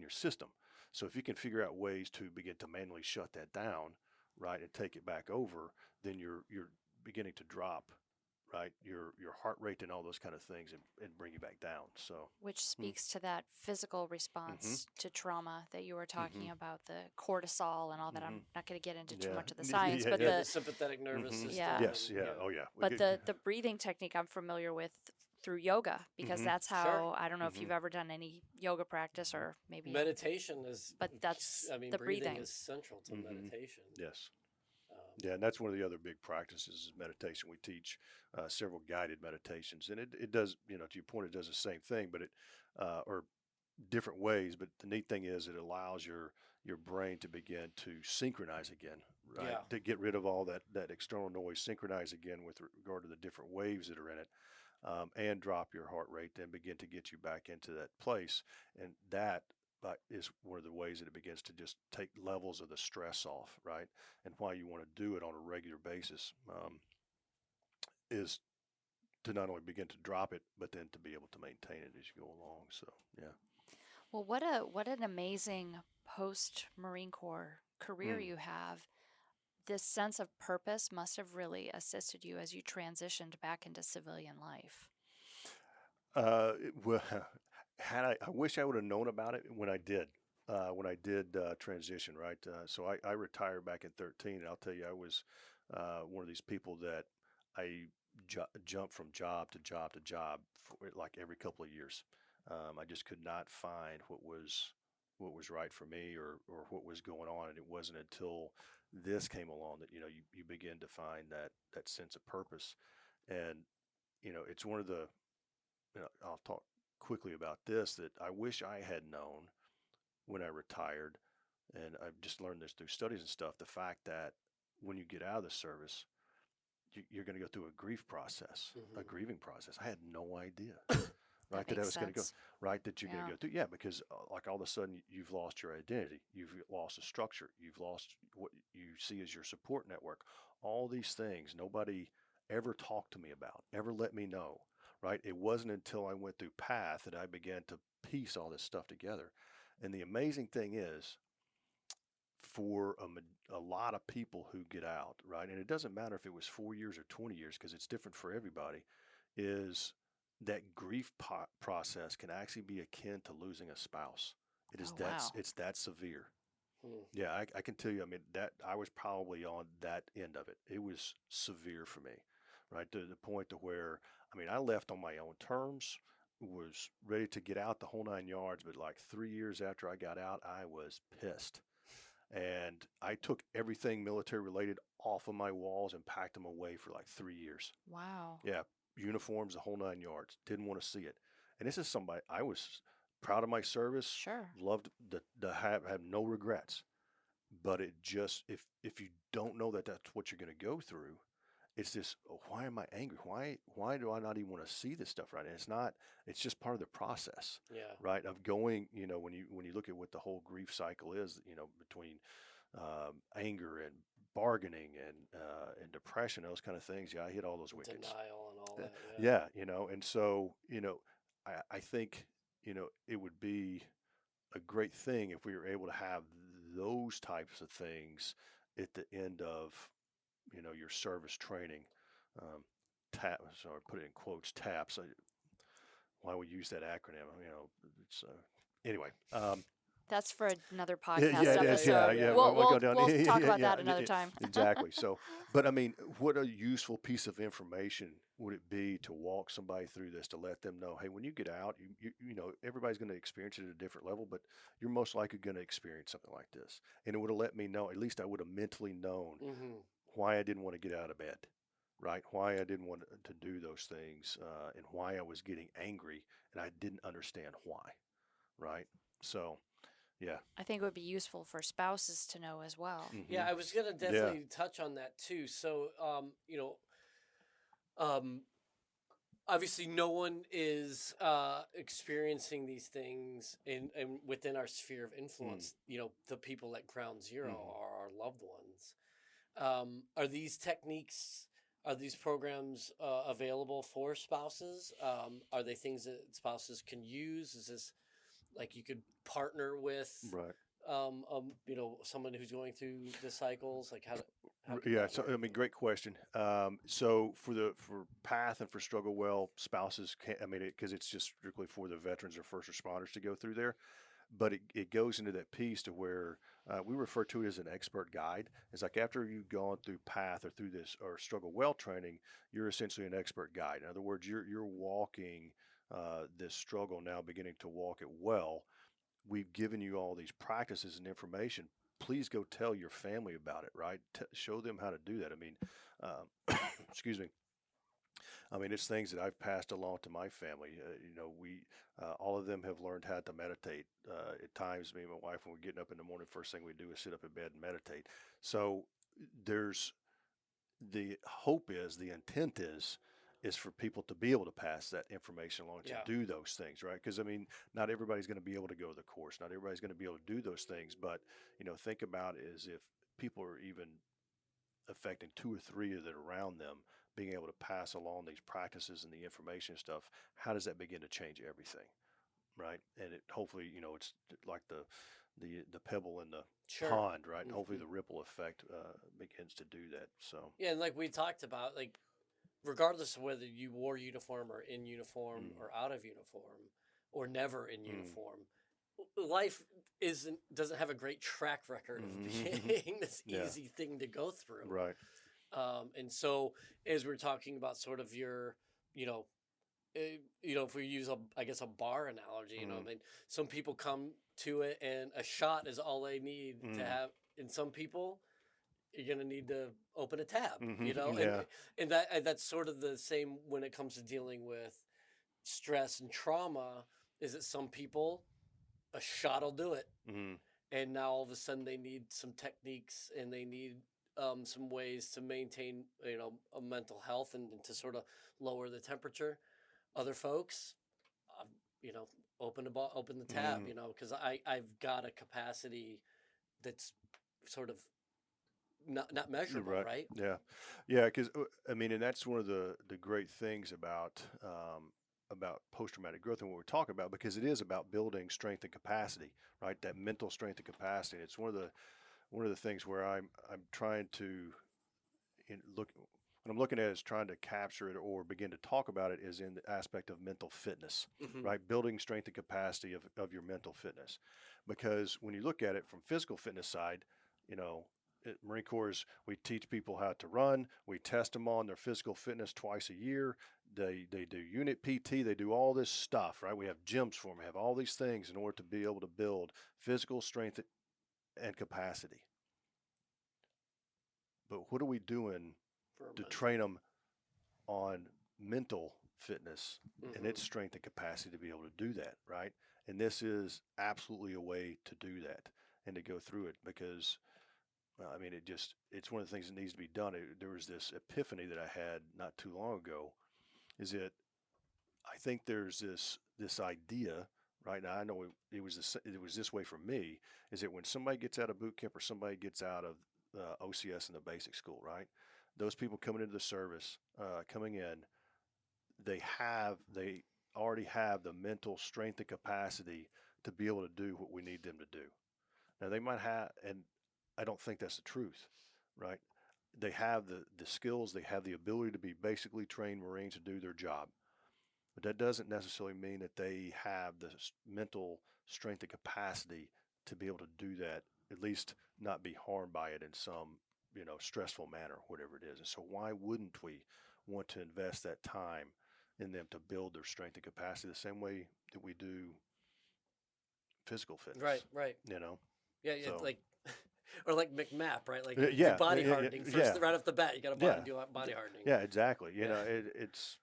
your system. So if you can figure out ways to begin to manually shut that down, right, and take it back over, then you're beginning to drop, right, your heart rate and all those kind of things, and bring you back down. So Which speaks to that physical response to trauma that you were talking about, the cortisol and all that. I'm not going to get into too yeah, much of the science, but yeah. The the sympathetic nervous system. Yeah. Yes, and, yeah, oh yeah. but the breathing technique I'm familiar with through yoga because that's Sure. how I don't know if you've ever done any yoga practice or maybe Meditation is. But that's I mean, the breathing breathing. is central to meditation. Yes. Um, Yeah, and that's one of the other big practices is meditation. We teach several guided meditations, and it does, you know, to your point, it does the same thing, but or different ways. But the neat thing is it allows your brain to begin to synchronize again, right? Yeah. To get rid of all that external noise, synchronize again with regard to the different waves that are in it, and drop your heart rate, then begin to get you back into that place. And that is one of the ways that it begins to just take levels of the stress off, right? And why you want to do it on a regular basis is to not only begin to drop it, but then to be able to maintain it as you go along. So, yeah. Well, what an amazing post Marine Corps career Mm. you have. This sense of purpose must have really assisted you as you transitioned back into civilian life. Well, I wish I would have known about it when I did. When I did transition, right? So I retired back in 13, and I'll tell you, I was one of these people that I jumped from job to job to job for like every couple of years. I just could not find what was right for me or what was going on, and it wasn't until this came along that you begin to find that sense of purpose, and it's one of the I'll talk quickly about this that I wish I had known when I retired, and I've just learned this through studies and stuff. The fact that when you get out of the service, you're going to go through a grief process, a Hmm. grieving process. I had no idea, right, That that I makes was going to go, sense. right, that you're going Yeah. to go through. Yeah, because like all of a sudden you've lost your identity, you've lost a structure, you've lost what you see as your support network. All these things nobody ever talked to me about, ever let me know, right? It wasn't until I went through Path that I began to piece all this stuff together. And the amazing thing is, for a lot of people who get out, right, and it doesn't matter if it was 4 years or 20 years because it's different for everybody, is that grief process can actually be akin to losing a spouse. Oh, wow. It's that severe. Hmm. Yeah, I can tell you. I mean, that I was probably on that end of it. It was severe for me, right, to the point to where I mean, I left on my own terms, was ready to get out the whole 9 yards, but like 3 years after I got out, I was pissed, and I took everything military related off of my walls and packed them away for like 3 years. Wow. Yeah, uniforms, the whole 9 yards. Didn't want to see it. And this is somebody I was proud of my service, Sure. loved to have no regrets. But it just if you don't know that that's what you're going to go through, it's this. "Oh, why am I angry? Why do I not even want to see this stuff right?" And it's not. It's just part of the process, Yeah. right? Of going. When you look at what the whole grief cycle is, between anger and bargaining and depression, those kind of things. Yeah, I hit all those wickets. Denial and all that. Yeah. Yeah, and so I think it would be a great thing if we were able to have those types of things at the end of your service training. Um, tap, sorry, put it in quotes, taps. Why we use that acronym? It's anyway. That's for another Yeah, yeah, podcast it is. Yeah, episode. yeah. We'll We'll go we'll down. we'll Yeah, talk yeah, about yeah, that another time. exactly. So, but I mean, what a useful piece of information would it be to walk somebody through this to let them know, hey, when you get out, everybody's going to experience it at a different level, but you're most likely going to experience something like this. And it would have let me know. At least I would have mentally known Hmm. why I didn't want to get out of bed, right? Why I didn't want to do those things, and why I was getting angry, and I didn't understand why, right? So, yeah. I think it would be useful for spouses to know as well. Yeah, Hmm. I was gonna Yeah. definitely touch on that too. So, um, obviously, no one is experiencing these things in within our sphere of Mm. influence. The people at Ground Zero Hmm. are our loved ones. Are these techniques? Are these programs available for spouses? Are they things that spouses can use? Is this like you could partner with Right. someone who's going through the cycles? Like how can Yeah. that So work? I mean, great question. So for Path and for Struggle Well, spouses can't. I mean, because it's just strictly for the veterans or first responders to go through there. But it goes into that piece to where we refer to it as an expert guide. It's like after you've gone through Path or through this or Struggle Well training, you're essentially an expert guide. In other words, you're walking this struggle now, beginning to walk it well. We've given you all these practices and information. Please go tell your family about it, right? Show them how to do that. I mean, excuse me. I mean, it's things that I've passed along to my family. We all of them have learned how to meditate. At times, me and my wife, when we're getting up in the morning, first thing we do is sit up in bed and meditate. So there's the hope is, the intent is for people to be able to pass that information along to Yeah. do those things, right? Because I mean, not everybody's going to be able to go to the course, not everybody's going to be able to do those things, but think about it as if people are even affecting two or three of that around them, being able to pass along these practices and the information stuff. How does that begin to change everything? right? And it hopefully, it's like the pebble in the Sure. pond, right? And hopefully Mhm. the ripple effect begins to do that. So, Yeah, and like we talked about, like regardless of whether you wore uniform or in uniform mm, or out of uniform or never in mm, uniform, life doesn't have a great track record of mhm. being this Yeah, easy thing to go through. right. And so as we're talking about sort of your, you know, if we use I guess a bar analogy, Mm, I mean, some people come to it and a shot is all they need to mm, have. And some people, you're gonna need to open a tab, yeah. and that's sort of the same when it comes to dealing with stress and trauma. Is that some people a shot will do it, Mm, and now all of a sudden they need some techniques and they need some ways to maintain a mental health and to sort of lower the temperature. Other folks, uh, you know, open the tab, mm, because I've got a capacity that's sort of not you're measurable, right. right? Yeah, yeah. Because I mean, and that's one of the great things about post traumatic growth and what we're talking about, because it is about building strength and capacity, right? That mental strength and capacity. It's one of the things where I'm trying to look what I'm looking at is trying to capture it or begin to talk about it is in the aspect of mental fitness, Hmm. right? Building strength and capacity of your mental fitness. Because when you look at it from physical fitness side, you know, Marine Corps we teach people how to run. We test them on their physical fitness twice a year. They do unit PT. They do all this stuff, right? We have gyms for them. We have all these things in order to be able to build physical strength and capacity. But what are we doing For a to mental. train them on mental fitness and Hmm. its strength and capacity to be able to do that, right? And this is absolutely a way to do that and to go through it because, I mean, it's one of the things that needs to be done. There was this epiphany that I had not too long ago is that I think there's this idea, right? Now I know it was this way for me, is that when somebody gets out of boot camp or somebody gets out of OCS in the basic school, right? Those people coming into the service, coming in, they already have the mental strength and capacity to be able to do what we need them to do. Now they might have, and I don't think that's the truth, right? They have the skills, they have the ability to be basically trained Marines to do their job. But that doesn't necessarily mean that they have the mental strength and capacity to be able to do that, at least not be harmed by it in some, stressful manner, whatever it is. And so why wouldn't we want to invest that time in them to build their strength and capacity the same way that we do physical Right, fitness, right. you know? Yeah, it's So like, or like McMap, right? Like you do yeah, body yeah, hardening yeah, first, right off the bat. You got to yeah, do body hardening. yeah, exactly. Yeah. It's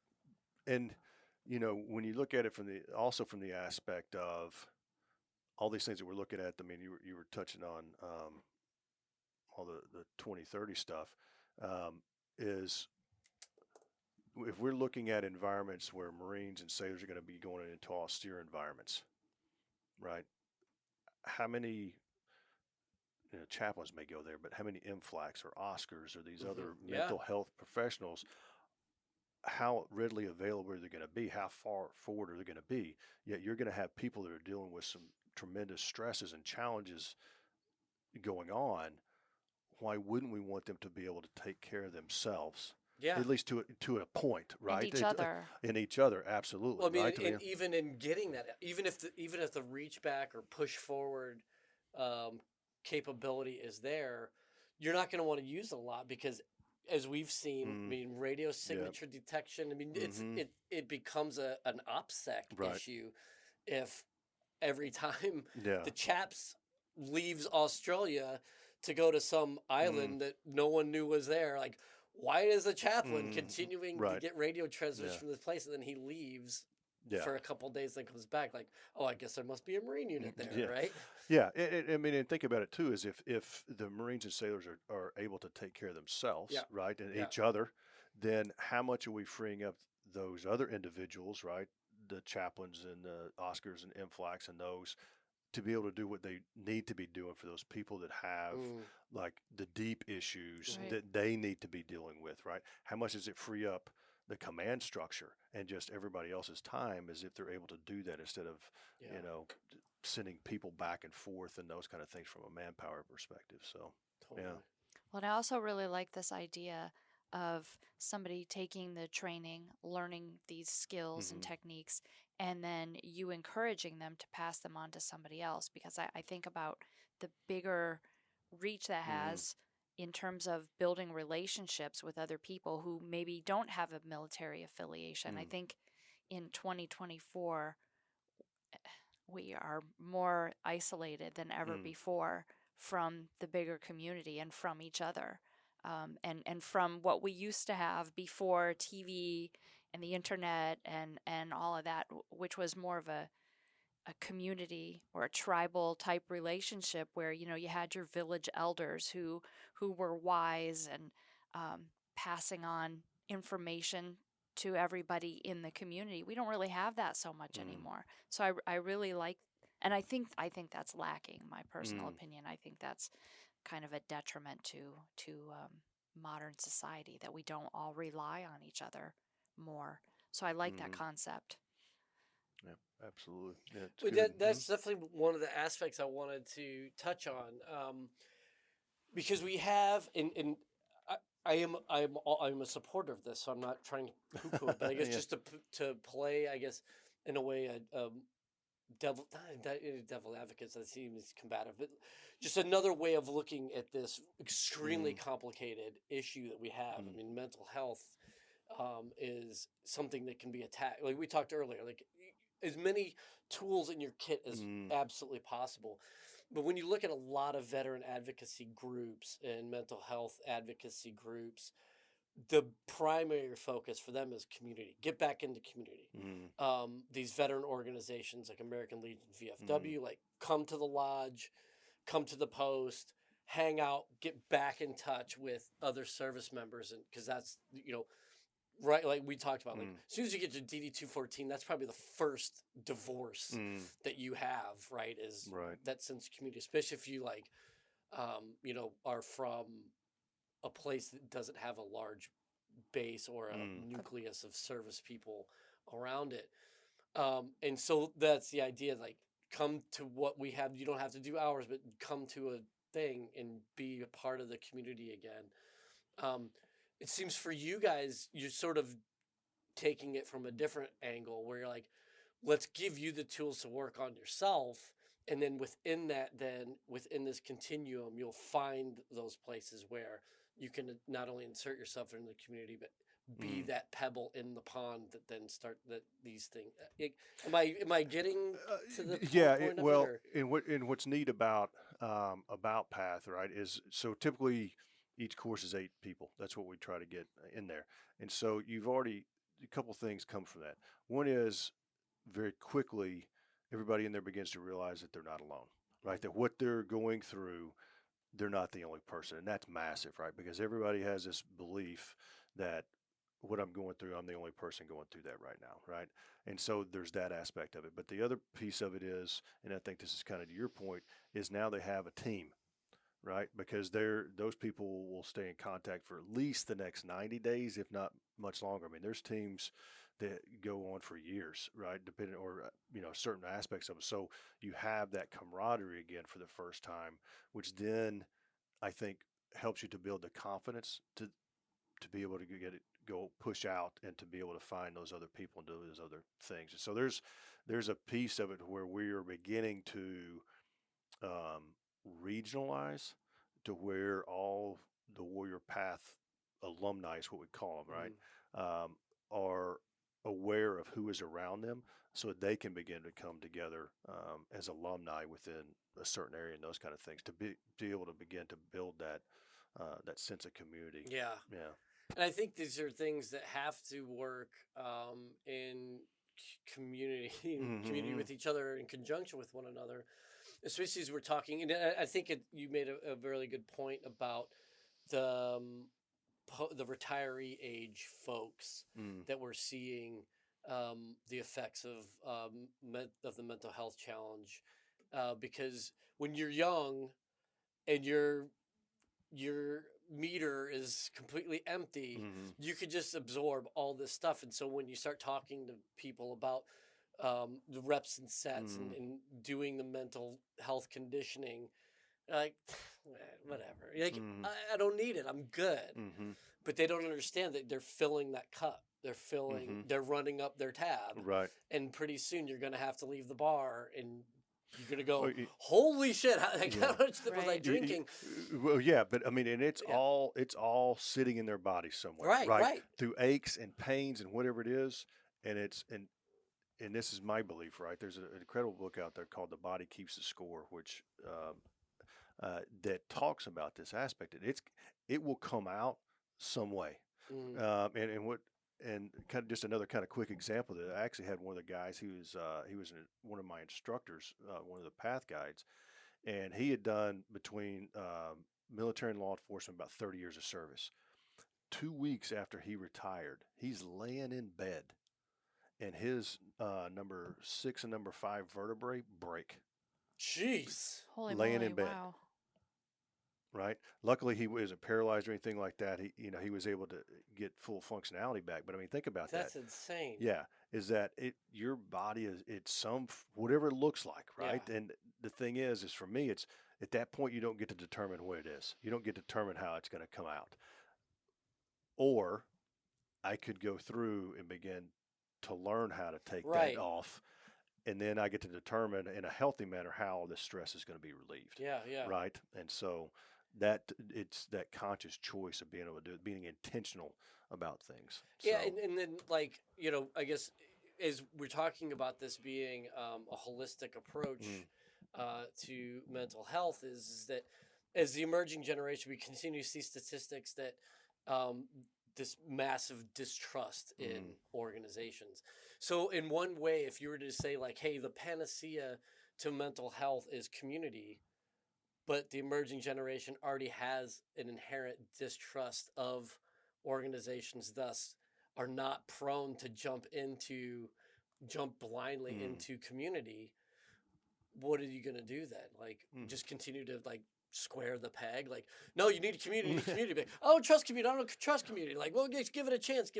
and when you look at it from the aspect of all these things that we're looking at. I mean, you were touching on all the 2030 stuff. Is if we're looking at environments where Marines and sailors are going to be going into austere environments, right? How many chaplains may go there, but how many MFLACs or Oscars or these Hmm. other Yeah. mental health professionals, how readily available are they going to be? How far forward are they going to be? Yet you're going to have people that are dealing with some tremendous stresses and challenges going on. Why wouldn't we want them to be able to take care of themselves, Yeah. at least to a point, And right? each other. In each other, absolutely, Well, I mean, right? and even in getting that, even if the reach back or push forward um, capability is there, you're not going to want to use it a lot because, as we've seen, I mm, mean, radio yeah, signature detection. I mean, mm-hmm, it becomes an OPSEC right, issue if every time yeah, the chaps leaves Australia to go to some mm, island that no one knew was there, like why is the chaplain mm, continuing to right, get radio transmission yeah, from this place and then he leaves yeah, for a couple of days and comes back like, oh, I guess there must be a Marine unit there, yeah, right? yeah. I mean, and think about it too, is if the Marines and sailors are able to take care of Yeah, themselves, right, and yeah. each other, then how much are we freeing up those other individuals, right, the chaplains and the Oscars and MFLACs and those to be able to do what they need to be doing for those people that have Mm, like the deep issues Right. that they need to be dealing with, right? How much does it free up the command structure and just everybody else's time, as if they're able to do that instead of, Yeah. you know, sending people back and forth and those kind of things from a manpower perspective. So, Totally. yeah. Well, and I also really like this idea of somebody taking the training, learning these skills and Mhm. techniques, and then you encouraging them to pass them on to somebody else. Because I think about the bigger reach that Mhm. has in terms of building relationships with other people who maybe don't have a military affiliation. I Mm. think in 2024, we are more isolated than ever Mm. before from the bigger community and from each other. And from what we used to have before TV and the internet and all of that, which was more of a community or a tribal type relationship where you had your village elders who were wise and passing on information to everybody in the community. We don't really have that so much Mm. anymore. So I really like, and I think that's lacking. My personal Mm. opinion. I think that's kind of a detriment to modern society that we don't all rely on each other more. So I like that Mhm. concept. Yeah, absolutely. Yeah, it's But good. that's definitely one of the aspects I wanted to touch on, because we have, and I, I'm a supporter of this, so I'm not trying to poo-poo it, but I guess Yeah. just to play, I guess in a way, a devil devil advocates, that seems combative, but just another way of looking at this extremely Mm. complicated issue that we have. I Mm. mean, mental health is something that can be attacked. Like we talked earlier, like as many tools in your kit as Mm. absolutely possible. But when you look at a lot of veteran advocacy groups and mental health advocacy groups, the primary focus for them is community. Get back into community. Mm. These veteran organizations like American Legion, Mm. VFW, like come to the lodge, come to the post, hang out, get back in touch with other service members, and because that's right, like we talked about, like Mm. as soon as you get to DD 214, that's probably the first divorce Mm. that you have, right? Is Right. that sense of community, especially if you like, are from a place that doesn't have a large base or a Mm. nucleus of service people around it. And so that's the idea, like come to what we have. You don't have to do hours, but come to a thing and be a part of the community again. Um, it seems for you guys, you're sort of taking it from a different angle where you're like, let's give you the tools to work on yourself. And then within that, then within this continuum, you'll find those places where you can not only insert yourself in the community, but be Mm. that pebble in the pond that then start that these things. Am I getting to the Yeah. point of it, Well, or and what's neat about Path, right, is so typically each course is 8 people. That's what we try to get in there, and so you've already a couple things come from that. One is very quickly everybody in there begins to realize that they're not alone, right? That what they're going through, they're not the only person, and that's massive, right? Because everybody has this belief that what I'm going through, I'm the only person going through that right now, right? And so there's that aspect of it. But the other piece of it is, and I think this is kind of to your point, is now they have a team, right? Because those people will stay in contact for at least the next 90 days, if not much longer. I mean, there's teams that go on for years, right? Depending, or certain aspects of it. So you have that camaraderie again for the first time, which then I think helps you to build the confidence to be able to get it, go push out, and to be able to find those other people and do those other things. So there's a piece of it where we are beginning to um, regionalize to where all the Warrior Path alumni is what we call them, mm, right? Are aware of who is around them so that they can begin to come together as alumni within a certain area and those kind of things to be able to begin to build that sense of community. yeah? Yeah. And I think these are things that have to work in community, community Mm-hmm. with each other, in conjunction with one another, especially as we're talking. And I think you made a really good point about the the retiree age folks Mm. that we're seeing the effects of the mental health challenge, because when you're young and you're meter is completely empty, Mm-hmm. you could just absorb all this stuff. And so when you start talking to people about the reps and sets Mm-hmm. and doing the mental health conditioning, like, whatever. Like, Mm-hmm. I don't need it. I'm good. Mm-hmm. But they don't understand that they're filling that cup. Mm-hmm. They're running up their tab. Right. And pretty soon you're going to have to leave the bar and you're going to go, Well, holy shit, how Yeah. much was I Right. drinking? Well, yeah, but I mean, and it's Yeah. all sitting in their body somewhere, Right. Through aches and pains and whatever it is, and and this is my belief, right? There's an incredible book out there called "The Body Keeps the Score," which that talks about this aspect. And it will come out some way, Mm. And kind of just another kind of quick example that I actually had one of the guys. He was one of my instructors, one of the path guides, and he had done between military and law enforcement about 30 years of service. 2 weeks after he retired, he's laying in bed, and his number 6 and number 5 vertebrae break. Jeez. Holy Laying moly! in bed. Wow. Right. Luckily, he wasn't paralyzed or anything like that. He was able to get full functionality back. But I mean, think about That's that. insane. Yeah, is that your body it's whatever it looks like, right? Yeah. And the thing is for me, it's at that point you don't get to determine what it is. You don't get to determine how it's going to come out. Or I could go through and begin to learn how to take Right. that off, and then I get to determine in a healthy manner how the stress is going to be relieved. Yeah. Right. And so it's that conscious choice of being able to do it, being intentional about things. Yeah, So, and then, like, I guess as we're talking about this being a holistic approach to mental health, is that as the emerging generation, we continue to see statistics that this massive distrust in organizations. So in one way, if you were to say, like, hey, the panacea to mental health is community, but the emerging generation already has an inherent distrust of organizations, thus are not prone to jump blindly into community. What are you going to do then? Like, just continue to, like, square the peg? Like, no, you need community. Like, oh, trust community. I don't trust community. Like, well, just give it a chance.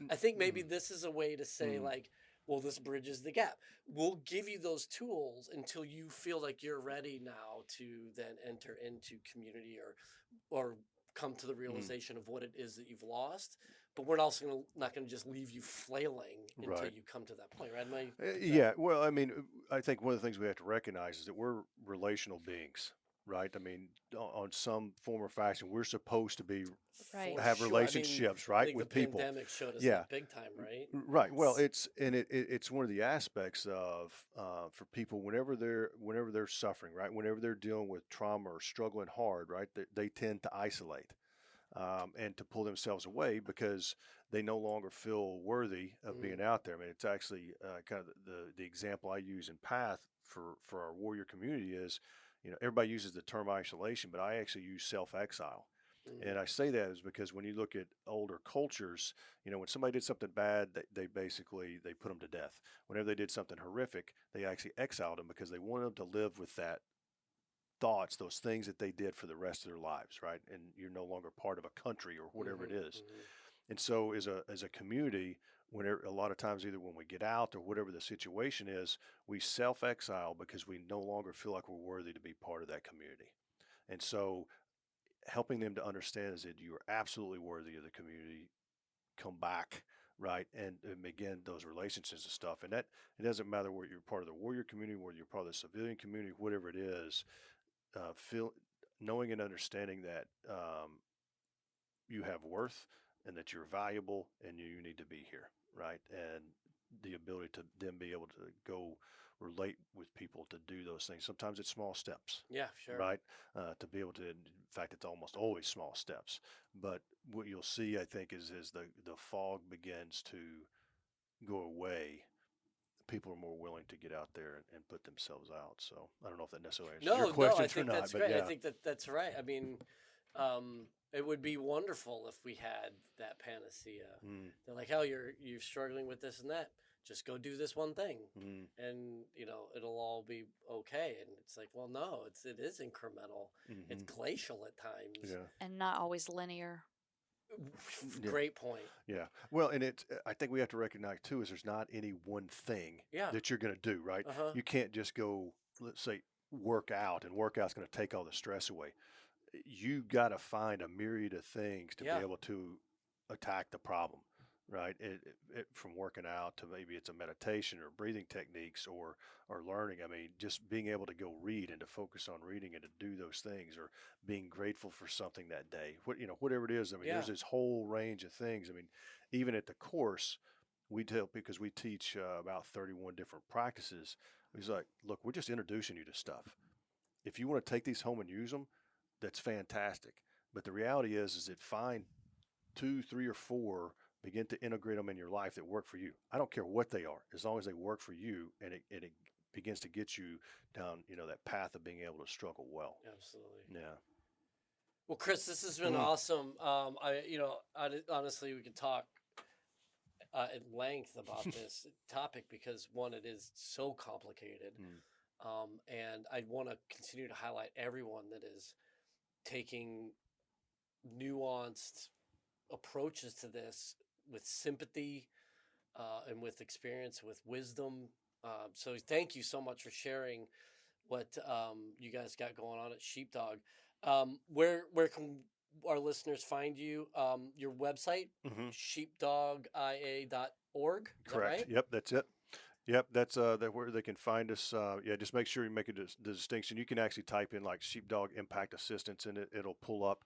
I think maybe this is a way to say, like, well, this bridges the gap. We'll give you those tools until you feel like you're ready now to then enter into community or come to the realization of what it is that you've lost. But we're also not going to just leave you flailing until Right. you come to that point, right? yeah. Well, I mean, I think one of the things we have to recognize is that we're relational beings, right? I mean, on some form or fashion, we're supposed to be Right. have Sure. relationships, I right, think with the people. pandemic showed us Yeah. that big time, right? Right. Well, it's one of the aspects of for people whenever they're suffering, right? Whenever they're dealing with trauma or struggling hard, right? They tend to isolate and to pull themselves away because they no longer feel worthy of being out there. I mean, it's actually kind of the example I use in Path for our warrior community is, everybody uses the term isolation, but I actually use self-exile. And I say that is because when you look at older cultures, when somebody did something bad, they basically they put them to death. Whenever they did something horrific, they actually exiled them because they wanted them to live with that thoughts, those things that they did for the rest of their lives, right? And you're no longer part of a country or whatever it is. And so as a community, whenever a lot of times either when we get out or whatever the situation is, we self-exile because we no longer feel like we're worthy to be part of that community. And so helping them to understand is that you are absolutely worthy of the community. Come back, right, and begin those relationships and stuff. And that it doesn't matter whether you're part of the warrior community, whether you're part of the civilian community, whatever it is. Knowing and understanding that you have worth and that you're valuable and you need to be here, right, and the ability to then be able to go relate with people to do those things. Sometimes it's small steps. Yeah, sure. Right. To be able to, in fact, it's almost always small steps. But what you'll see, I think, is the fog begins to go away, people are more willing to get out there and put themselves out. So I don't know if that necessarily answers your No, I questions or think not. that's But great. yeah. I think that's right. I mean, it would be wonderful if we had that panacea. They're like, "Hell, you're struggling with this and that. just go do this one thing, Mm. and it'll all be okay. And it's like, well, no, it is incremental. It's glacial at times. Yeah. And not always linear. Yeah. Great point. Yeah. Well, and I think we have to recognize too is there's not any one thing Yeah. that you're going to do, right? Uh-huh. You can't just go, let's say, work out, and workout's going to take all the stress away. You got to find a myriad of things to be able to attack the problem, right? From working out to maybe it's a meditation or breathing techniques or learning. I mean, just being able to go read and to focus on reading and to do those things, or being grateful for something that day. Whatever it is. I mean, there's this whole range of things. I mean, even at the course, we tell, because we teach about 31 different practices. He's like, look, we're just introducing you to stuff. If you want to take these home and use them, that's fantastic. But the reality is that find 2, 3, or 4, begin to integrate them in your life that work for you. I don't care what they are, as long as they work for you, and it begins to get you down, that path of being able to struggle well. Absolutely. Yeah. Well, Chris, this has been awesome. Honestly, we could talk at length about this topic because one, it is so complicated, and I want to continue to highlight everyone that is taking nuanced approaches to this with sympathy and with experience, with wisdom. So thank you so much for sharing what you guys got going on at Sheepdog. Where can our listeners find you? Your website, sheepdogia.org. Correct. Right? Yep, that's it. Yep, that's where they can find us. Just make sure you make the distinction. You can actually type in like Sheepdog Impact Assistance, and it'll pull up.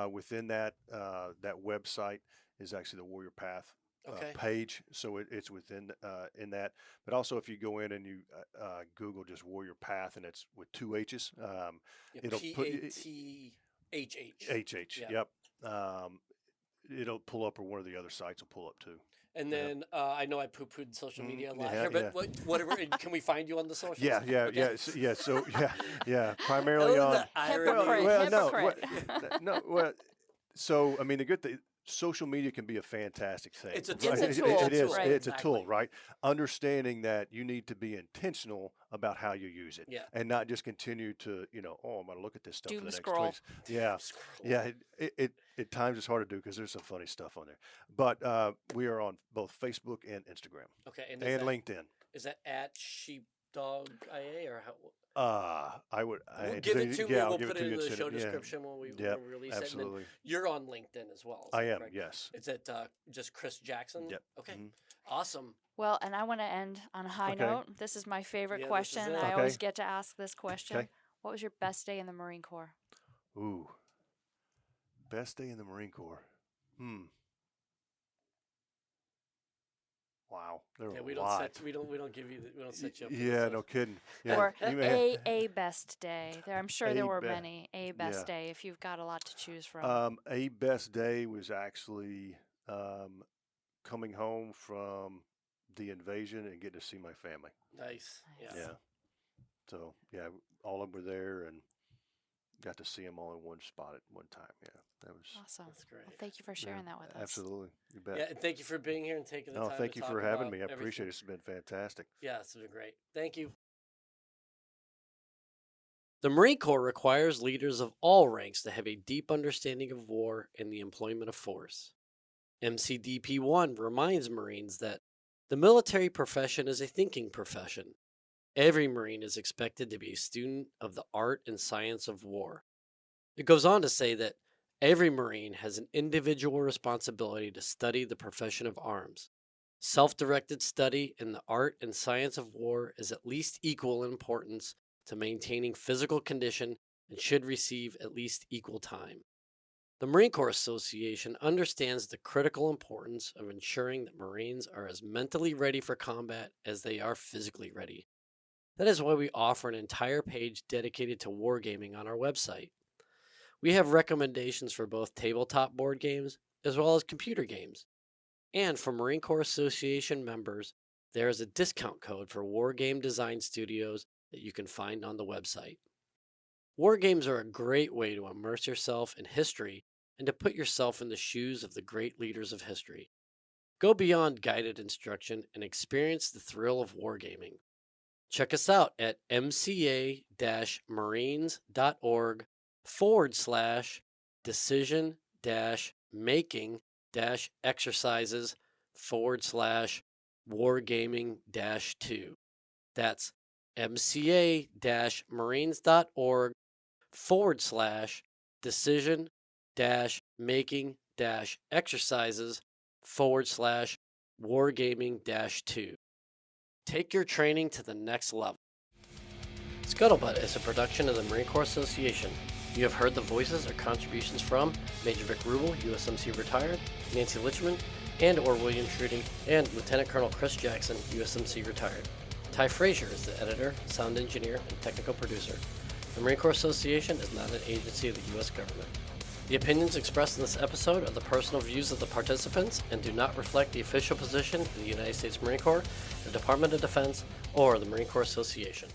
Within that website is actually the Warrior Path page, so it's within in that. But also, if you go in and you Google just Warrior Path, and it's with 2 H's, it'll put HH. Yep. It'll pull up, or one of the other sites will pull up too. And then I know I poo-pooed social media a lot here, but whatever, can we find you on the socials? Primarily on. Hypocrite. So I mean, the good thing, social media can be a fantastic thing. It's a right? tool. It is. Right. It's a tool, right? Understanding that you need to be intentional about how you use it, and not just continue to, I'm going to look at this stuff for the next 20 scroll. It at times it's hard to do because there's some funny stuff on there. But we are on both Facebook and Instagram. Okay, and LinkedIn. Is that at Sheepdog IA or how? We'll give it to me. We'll give put it to it in you the and show send it. description when we release it. Absolutely. And then you're on LinkedIn as well. I am. Correct? Yes. It's at just Chris Jackson. Yep. Okay. Awesome. Well, and I want to end on a high note. This is my favorite question. This is it. I always get to ask this question. Okay. What was your best day in the Marine Corps? Ooh. Best day in the Marine Corps. Wow. There were we a don't lot. we don't give you we don't set you up. For Yeah, this no stuff. kidding. Yeah. Or You may a best day. I'm sure there were many. A best Yeah. day, if you've got a lot to choose from. A best day was actually coming home from the invasion and getting to see my family. Nice. Yeah. Yeah. So all of them were there and got to see them all in one spot at one time. Yeah, that was Awesome. That's great. Well, thank you for sharing that with us. Absolutely. You bet. Yeah, and thank you for being here and taking the time. Thank to you talk for having about me. I everything. appreciate it. It's been fantastic. Yeah, it's been great. Thank you. The Marine Corps requires leaders of all ranks to have a deep understanding of war and the employment of force. MCDP 1 reminds Marines that the military profession is a thinking profession. Every Marine is expected to be a student of the art and science of war. It goes on to say that every Marine has an individual responsibility to study the profession of arms. Self-directed study in the art and science of war is at least equal in importance to maintaining physical condition and should receive at least equal time. The Marine Corps Association understands the critical importance of ensuring that Marines are as mentally ready for combat as they are physically ready. That is why we offer an entire page dedicated to wargaming on our website. We have recommendations for both tabletop board games as well as computer games. And for Marine Corps Association members, there is a discount code for Wargame Design Studios that you can find on the website. Wargames are a great way to immerse yourself in history and to put yourself in the shoes of the great leaders of history. Go beyond guided instruction and experience the thrill of wargaming. Check us out at mca-marines.org/decision-making-exercises/wargaming-2. That's mca-marines.org/decision-making-exercises/wargaming-2. Take your training to the next level. Scuttlebutt is a production of the Marine Corps Association. You have heard the voices or contributions from Major Vic Rubel, USMC retired, Nancy Litchman, and/or William Trudy, and Lieutenant Colonel Chris Jackson, USMC retired. Ty Frazier is the editor, sound engineer, and technical producer. The Marine Corps Association is not an agency of the U.S. government. The opinions expressed in this episode are the personal views of the participants and do not reflect the official position of the United States Marine Corps, the Department of Defense, or the Marine Corps Association.